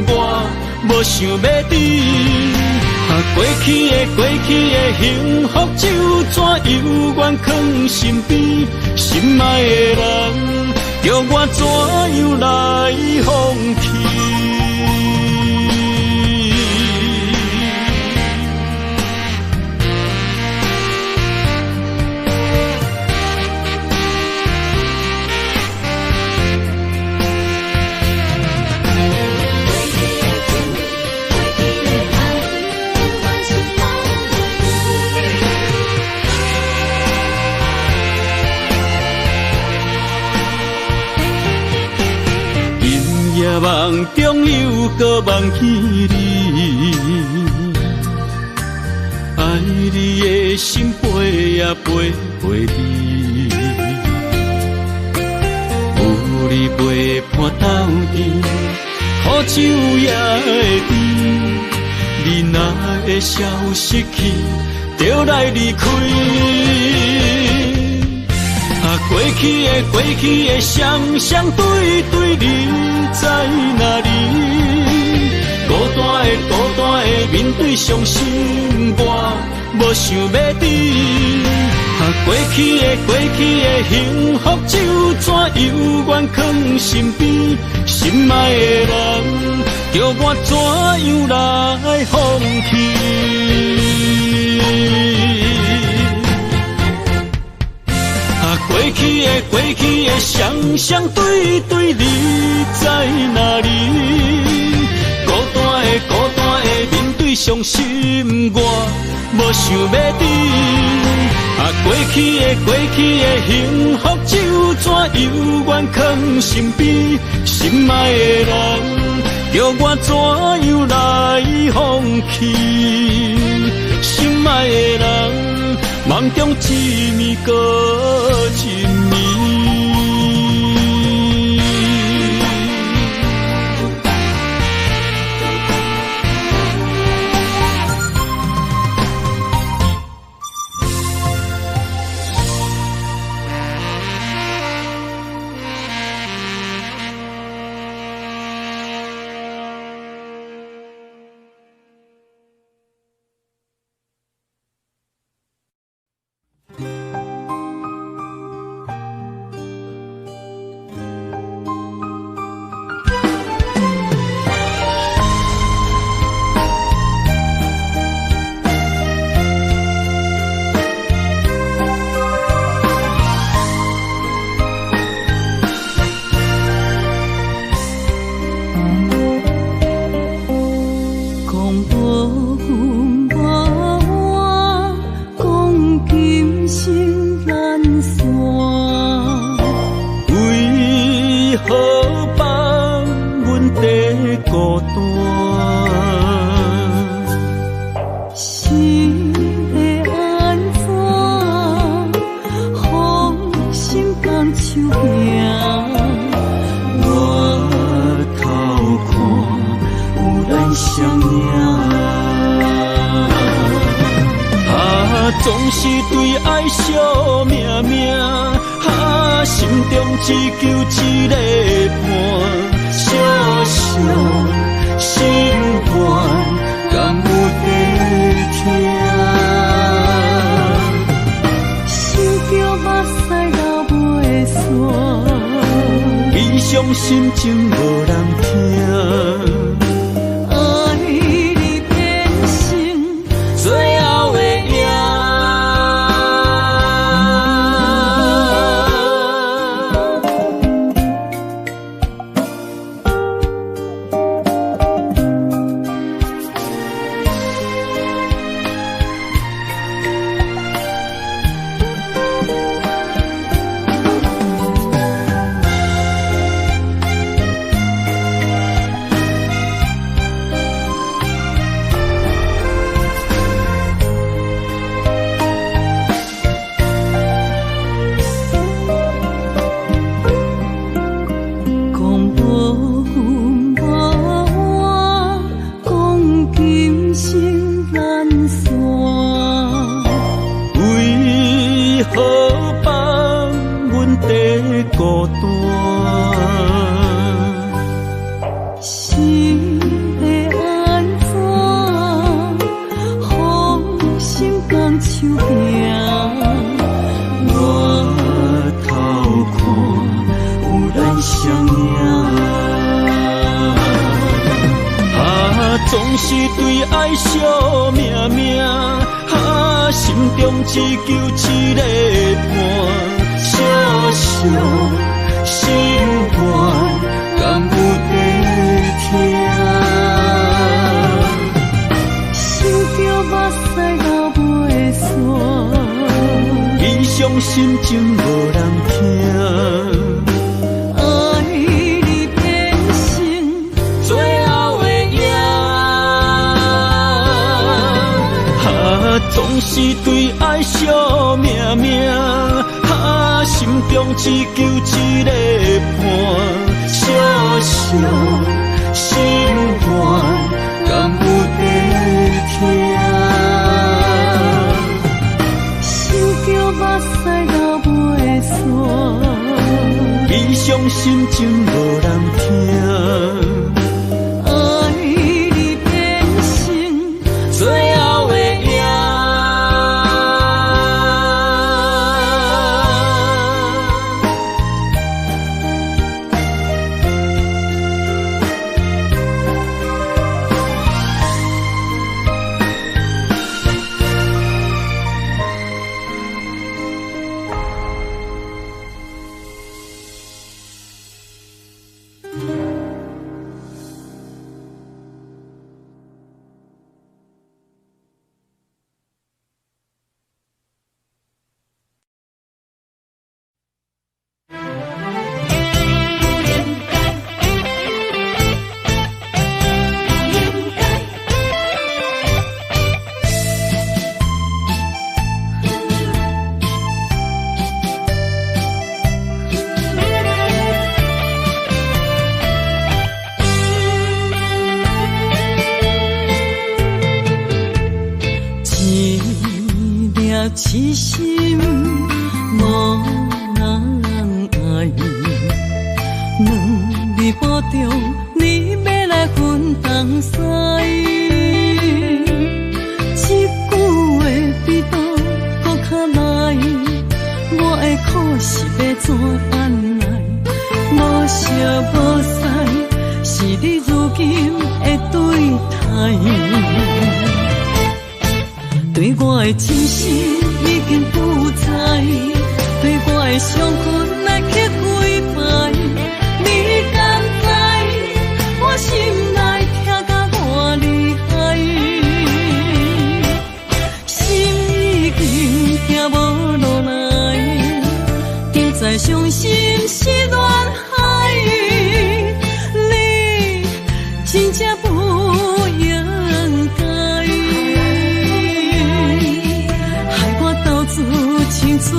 Speaker 3: 我无想要知。过去的幸福就怎犹原藏身边？心爱的人，叫我怎样来放弃？夜梦中又搁梦起你，爱你的心陪也陪你，有你陪伴斗阵，苦酒也会甜。你若会消失去，就来离开。过去的双双对对，你在哪里？孤单的面对伤心，我无想要知。过去的幸福就怎犹原藏身边？心爱的人，叫我怎样来放弃？过去的双双对对，你在哪里？孤单的面对伤心，我无想要知。过去的幸福就怎犹原藏身边？心爱的人，叫我怎样来放弃？心爱的人，梦中一暝搁一暝。总是对爱惜命命，心中只求一个伴，小小心愿，敢有地听？想着目屎流袂煞，悲伤心情无人听。最后的赢，孤单，心会安怎？好心甘手拼，我头看有咱相影，总是对爱惜命命，心中只求一个伴。小小心愿，敢有地听？想着目屎流袂煞，悲伤心情无人听。爱你变成最后的赢，总是对爱惜命命。心中只求一个伴，小小心愿，敢有地听？想着目屎流袂煞，悲伤心情无人听。爱你变成最后的赢。痴心无人爱，两日保重，你要来分东西。一句话比刀搁较来，我的苦是要怎办来？无烧无屎，是你如今的对待。对我的真心已经不知，对我的伤痕来去几摆，你敢知我心内痛甲偌厉害？心已经行无落来，就在伤心是恋海，你真正不应该。青春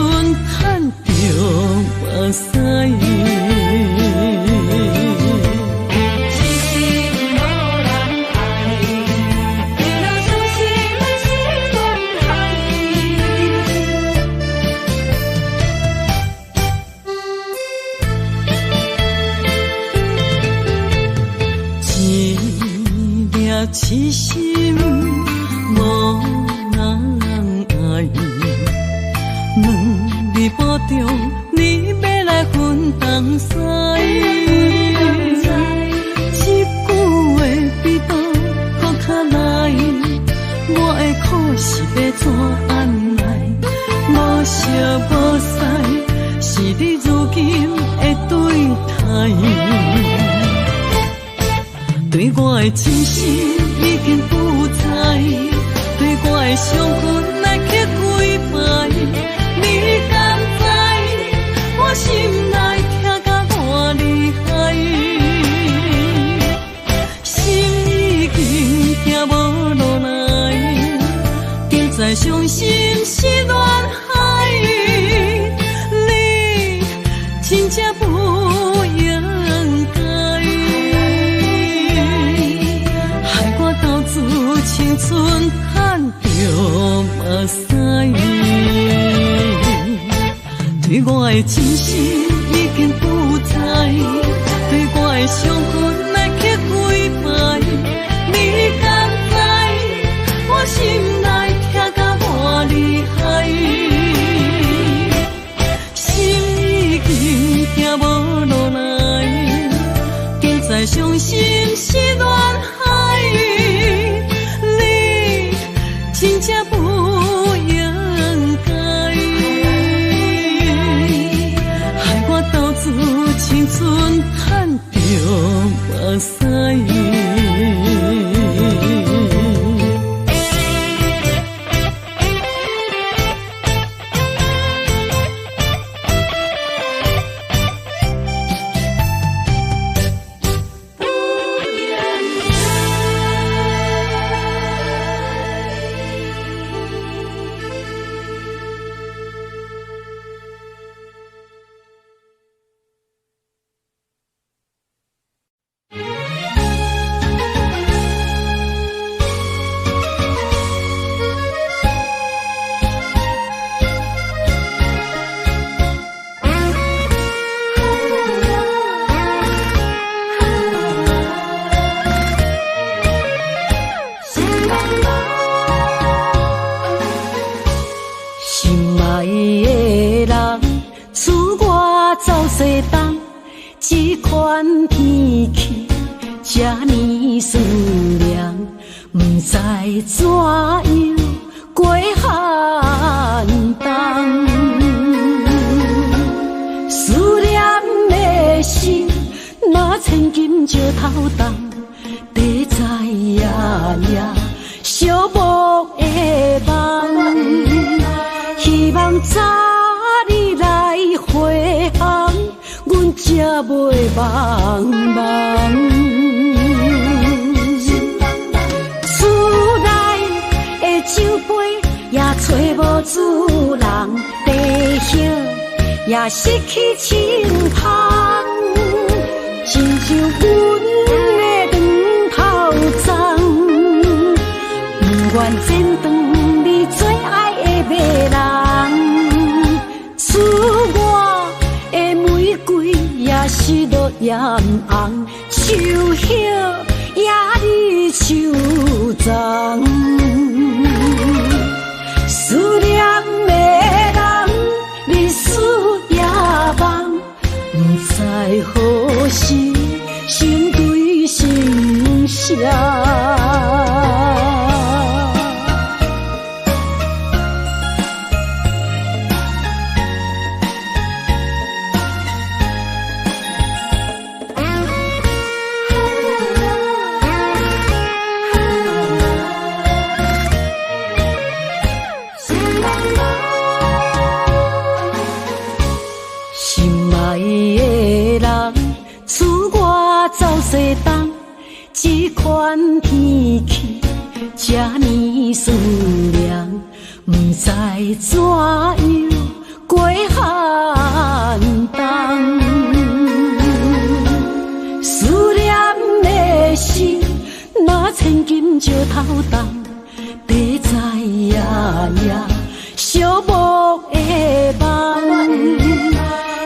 Speaker 3: 叹着目屎。
Speaker 2: 痴心无人爱，两日保重，你要来分东西。一句话比刀搁较来，我的苦是要怎安来？无色无采，是你如今的对待。对我的真心已经不知，对我的伤痕来去几摆，你敢知我心内痛甲偌厉害？心已经行无路来，现在伤心是恋海，你真正不应该。青春叹着目屎，对我的真心已经不知，对我的伤痕来去几摆，你敢知我心内痛甲偌厉害？心已经行无路来，现在伤心是恋海。真正不应该，害我斗志青春叹着目屎。这款天气这呢酸凉，不知怎样过寒冬。思念的心，若千金石头重，地在夜夜寂寞的梦。希望早日来回航。阮才袂茫茫，厝内的酒杯也找无主人，地叶也失去清香，亲像阮的长头鬃，不愿剪断你最爱的马人，厝外的玫瑰也是落艳红，秋叶也离秋丛。思念的人，日思夜梦，不知何时成对心声。走西东，这款天气这呢酸凉，不知怎样过寒冬。思念的心，若千金石头重，地在夜夜寂寞的梦。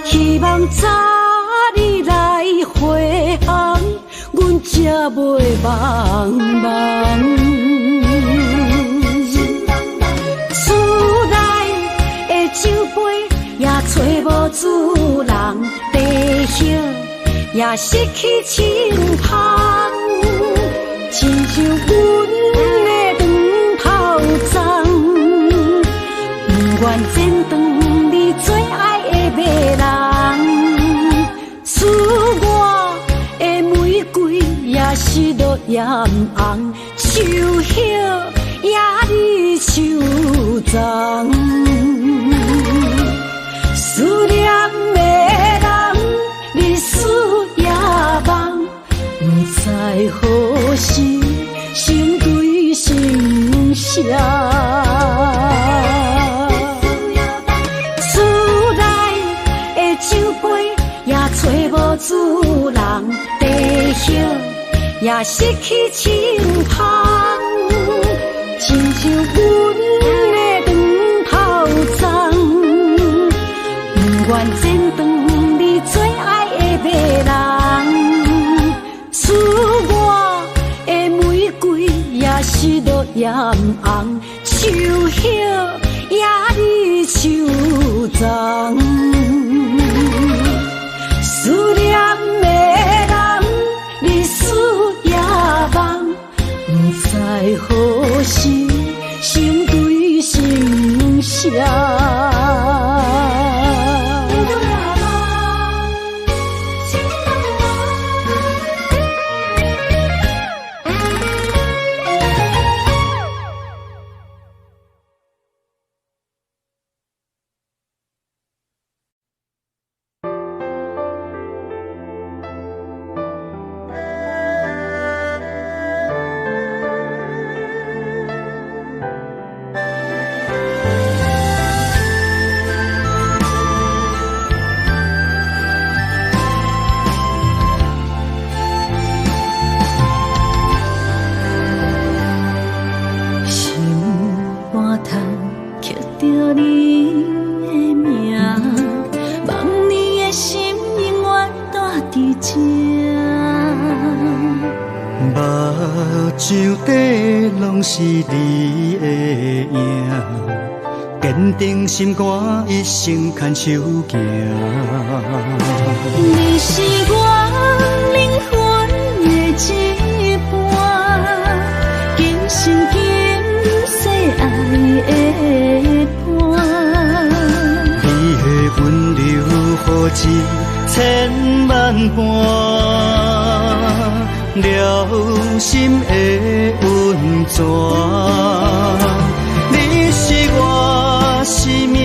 Speaker 2: 希望早日来回航，阮才
Speaker 1: 才袂茫茫。厝内的酒杯也找无主人，地叶也失去清芳，亲像阮的长头鬃，不愿剪断你最爱的马人，赐我的玫瑰也是落艳红，手叶也你手脏，思念的人日思夜梦，不知何时心对心声。厝内的酒杯也找无主人，地叶也失去清芳，亲像阮的长头鬃，不愿剪断你最爱的马人，赐我的玫瑰也是落艳红，手叶也你手脏，思念的人日思夜梦，不知何时心对心声。
Speaker 3: 是你的影，坚定心肝，一生牵手行。
Speaker 2: 你是我灵魂的一半，今生今世爱的伴。
Speaker 3: 你的温柔好似千万般。了心的温泉，你是我生命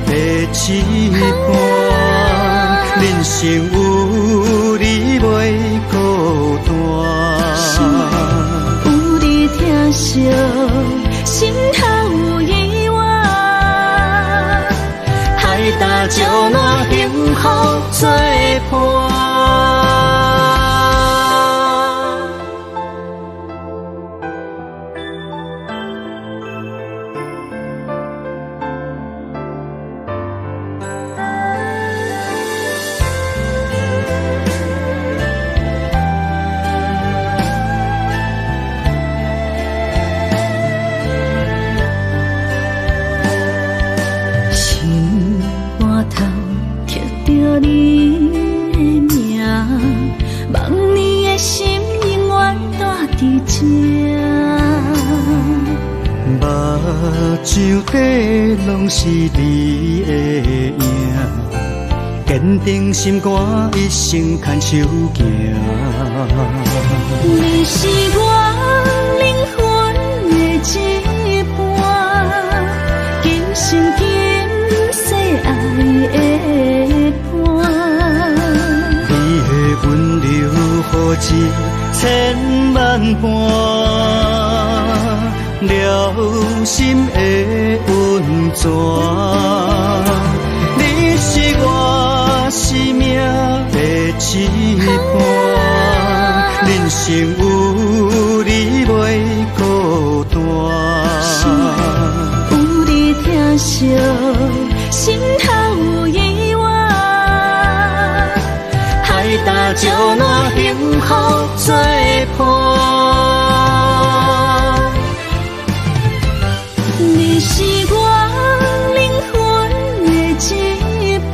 Speaker 3: 的一半，人生有你袂孤单。
Speaker 2: 有你疼惜，心头有意外，海大石烂，幸福作伴。
Speaker 3: 手底拢是你的影，坚定心肝，一生牵手行。
Speaker 2: 你是我灵魂的一半，今生今世爱的伴。
Speaker 3: 你的温柔好似千万般。了心的温泉，你是我生命的一半，人生有你袂孤单。
Speaker 2: 有你疼惜，心头有意外，海大石
Speaker 3: 石烂幸福做伴。
Speaker 2: 你是我灵魂的一半，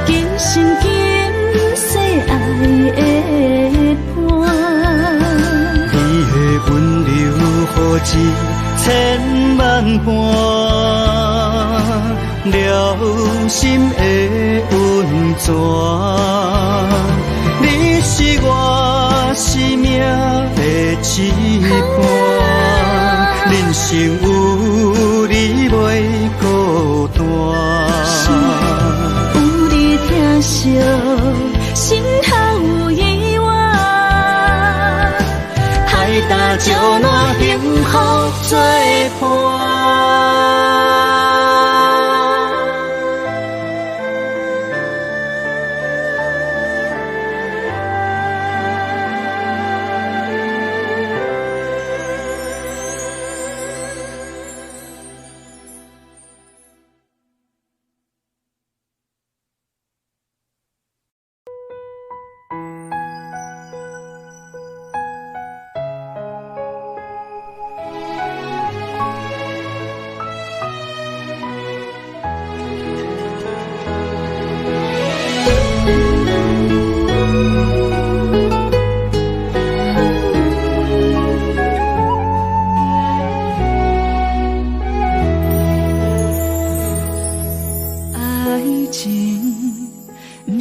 Speaker 2: 今生今世爱的伴。
Speaker 3: 你的温柔何止千万般，了心的温泉。你是我生命的一半，人生有你袂孤单。
Speaker 2: 有你疼惜，心头有意外，
Speaker 3: 海大石烂幸福做伴。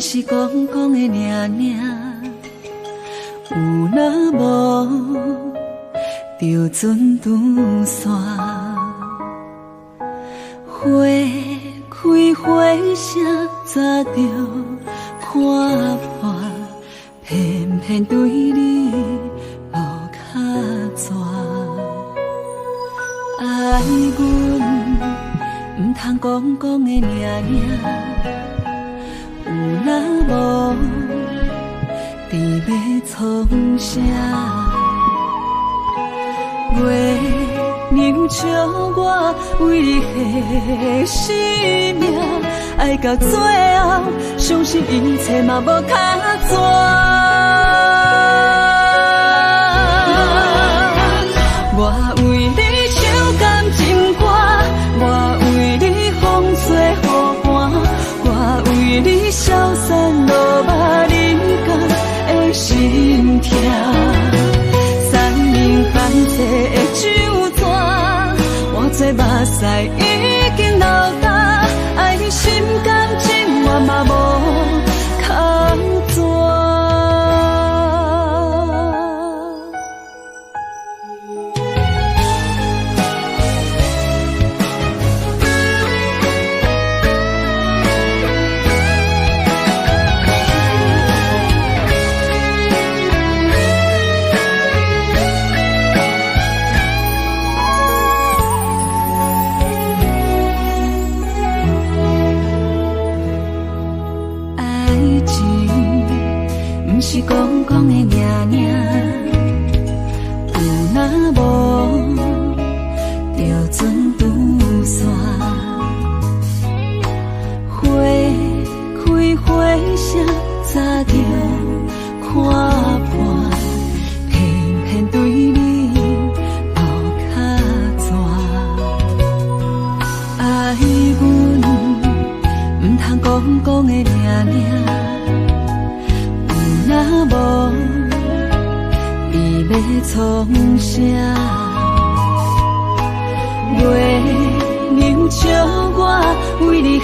Speaker 2: 是讲讲的尔尔，有若无就准拄线。花开花谢早就看破，偏偏对你无卡纸。爱阮唔通讲讲的尔尔。有若无，伫要创啥？月亮笑我为你牺牲命，爱到最后，相信一切嘛无卡纸。我为你唱感情歌，我为你风吹雨寒。为你消散落马人间的心痛，三明泛起的酒泉，我做目屎已经流干，爱你心甘情愿嘛无空转。是讲讲的尔尔，有若无就准拄线。花开花谢早就看破，偏偏对你无卡纸。爱阮唔通讲讲的尔尔。若无，你要创啥？月亮笑我为你牺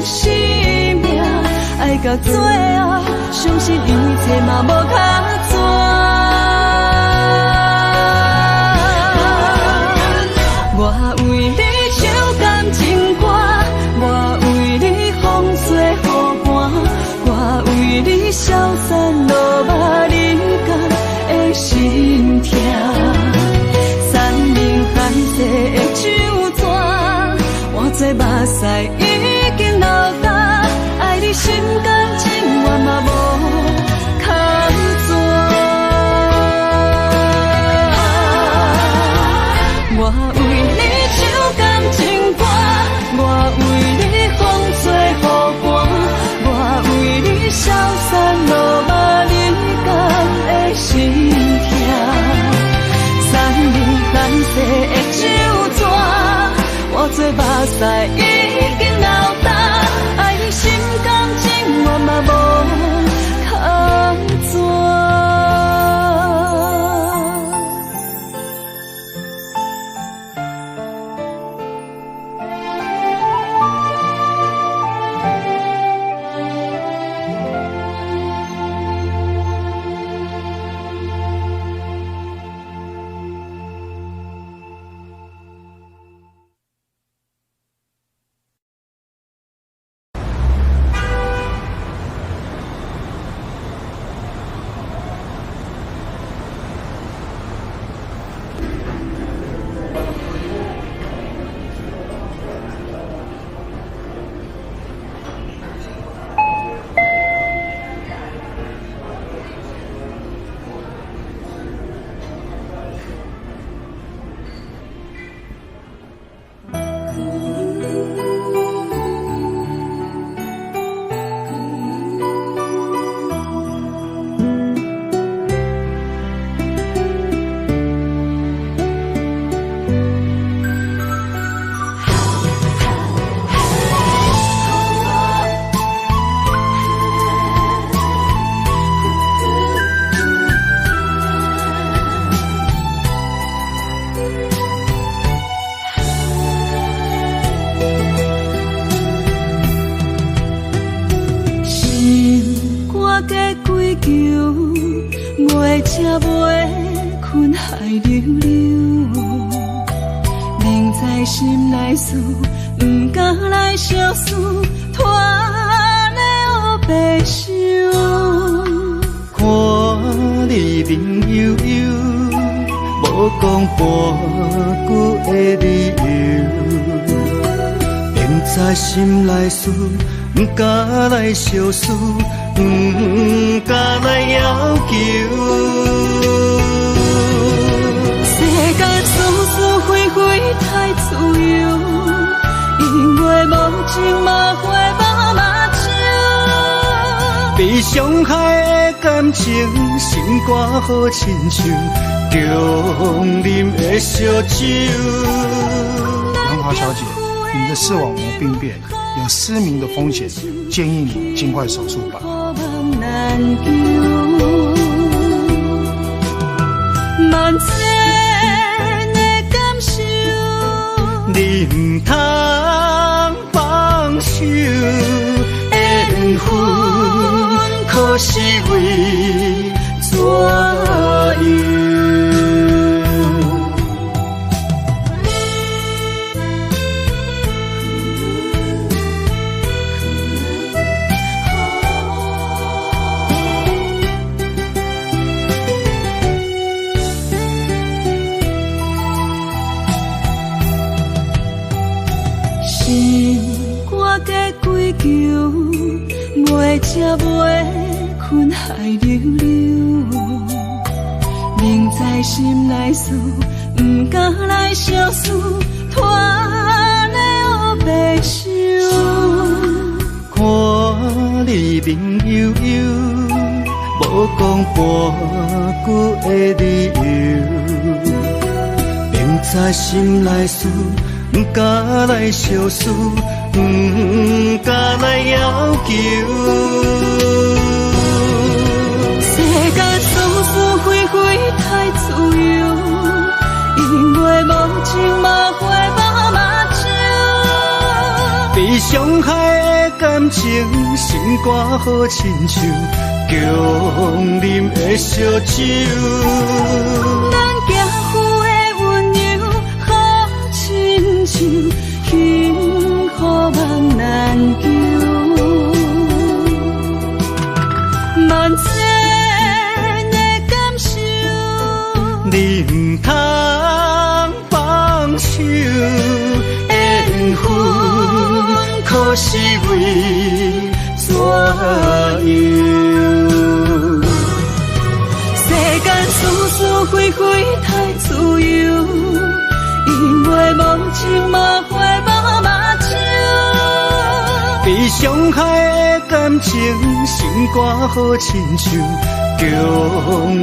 Speaker 2: 牲命，爱到最后，相信一切嘛无卡纸。我为你唱感情歌，我为你风吹雨寒。我为你消散落马人间的心痛，三明泛起的酒泉，我做目屎已经流干，爱你心甘情愿嘛无空转。我为你唱感情歌，我为你风吹雨寒。消散
Speaker 1: 做目屎已经流干，爱你心甘情愿嘛无空转。心内事，不敢来相思，拖的黑白手。
Speaker 3: 看你面悠悠，无讲半句的理由，明知心内事，不敢来相思，不敢来要求。
Speaker 1: 世间事事非非太自由，因为无情嘛会把目睭。
Speaker 3: 被伤害的感情，心肝好亲像强啉的烧酒。
Speaker 5: 杨华小姐，你的视网膜病变，有失明的风险，建议你尽快手术吧。
Speaker 1: 万千的感受，
Speaker 3: 你唔通放手，缘分可是为怎样？袂食袂困海流流，明知心内事，不敢来相思，拖的黑白手。看你面悠悠，无讲半句的理由，明知心内事，不敢来相思。不敢来要求，
Speaker 1: 世间事事非非太自由，因为无情嘛会把目睭。
Speaker 3: 被伤害的感情，心肝好亲像强啉的烧酒。
Speaker 1: 咱行赴的温柔好亲像幸福梦难求，万千的感受，
Speaker 3: 你唔通放手，缘分可是为怎样？
Speaker 1: 世间事事非非太自由，因为无情嘛会把目睭。
Speaker 3: 被伤害的感情，心肝好亲像强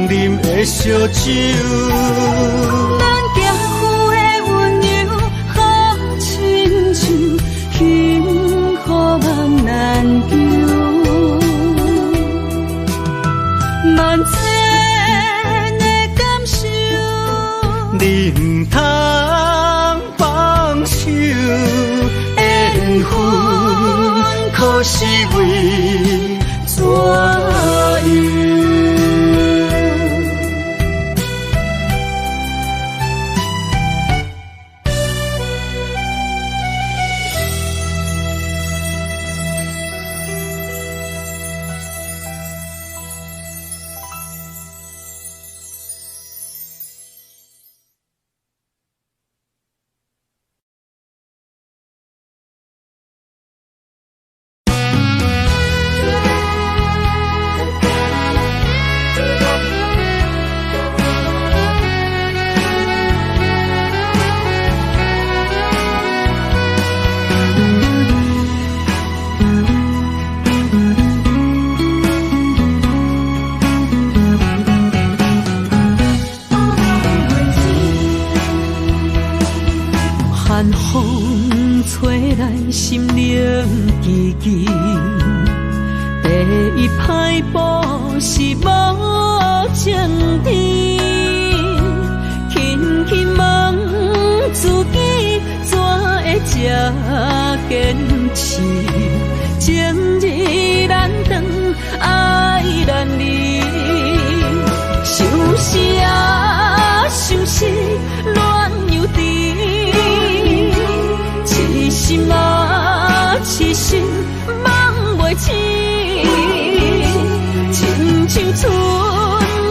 Speaker 3: 啉的烧酒。
Speaker 1: 咱行赴的温柔好亲
Speaker 3: 是为怎样？
Speaker 1: 寒风吹来心灵寂寂，第一摆步是无情天，轻轻问自己怎会这坚持？情义难断，爱难离，想是啊，想是恋又甜。痴心啊，痴心梦袂醒，亲像春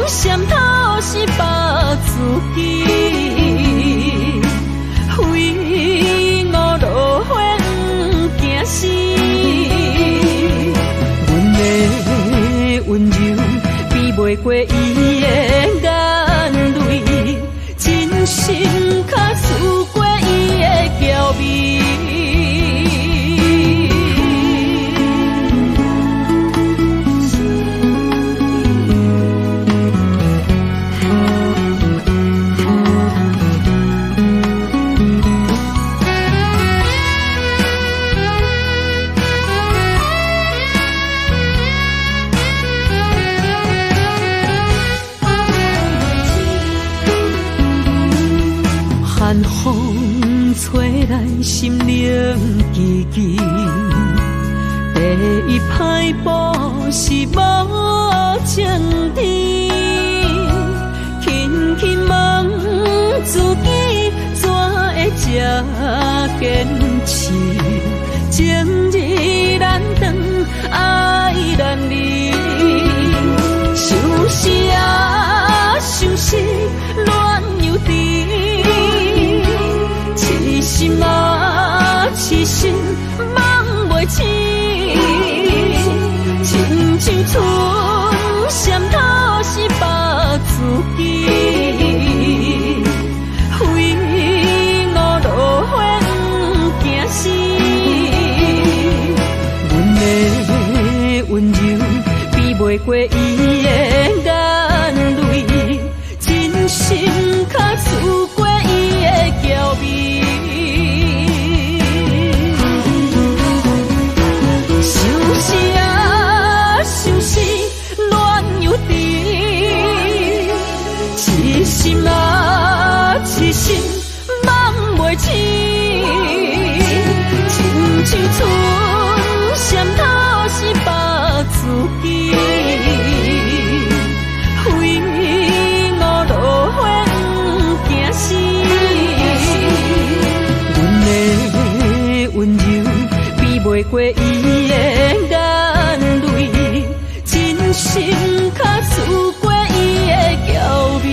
Speaker 1: 闪透是白自己，非我路远行死。阮的温柔比袂过伊的眼泪，真心较输过伊的娇媚。寒风吹来心灵寂寂，第一摆步是无情天，轻轻问自己怎会这坚持？情义难断，爱难离，想是啊，想是恋又甜。痴心啊，痴心梦袂醒，亲像春闪透是白自己，非我路远行死。阮的温柔比袂过伊的眼泪，真心较输过伊的娇媚。是啊，想是恋又甜，痴心啊，痴心梦袂醒，亲像春闪透是白自己，非我路远行死。阮的温柔比袂过伊的眼泪，真心较输过伊的娇媚。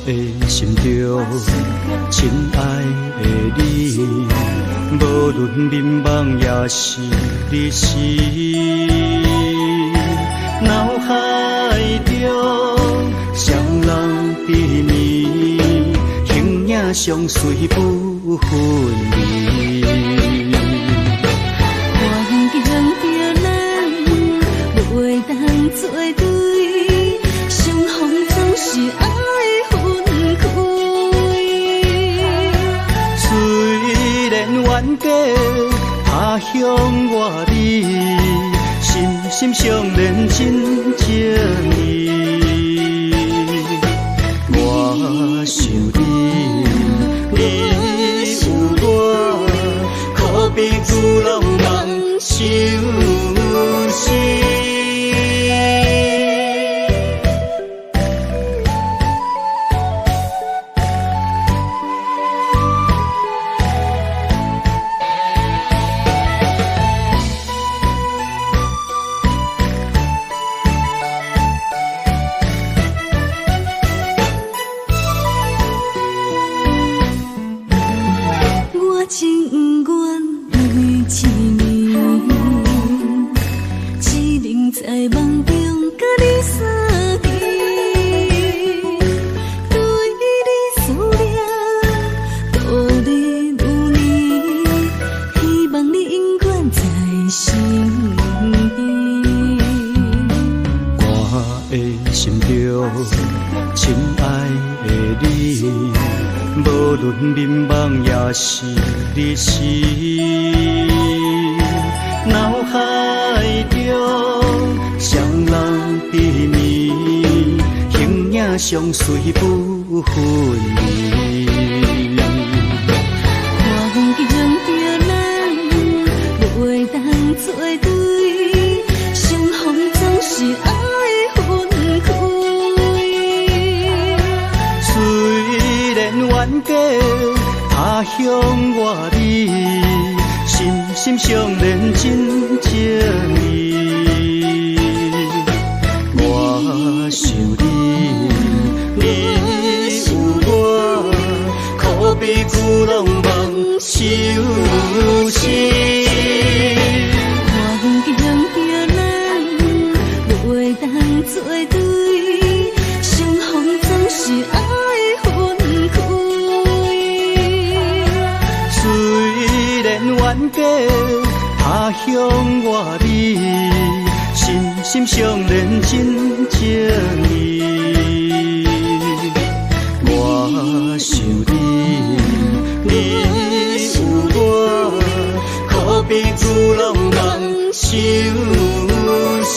Speaker 3: 的心中，亲爱的你，无论迷茫也是日时，脑海中双人甜蜜，形影相随不分离。
Speaker 2: 环境着咱袂当做对，相逢总是爱分开。
Speaker 3: 虽然冤家他乡外里，心心相连真情意。我想你，你有我，可比旧浪漫相思。是日时，脑海中双人甜蜜，形影相随不分离。
Speaker 2: 环境着咱袂当做对，相逢总是爱分开。
Speaker 3: 虽然冤家他乡外里，心心相连真情意。我想你，你有我，可比旧浪漫相思。
Speaker 2: 环境着咱袂当做对，相逢总是爱分开。
Speaker 3: 冤家他乡外里，心心相连真情意。我想你，你有我，可比旧浪漫相思。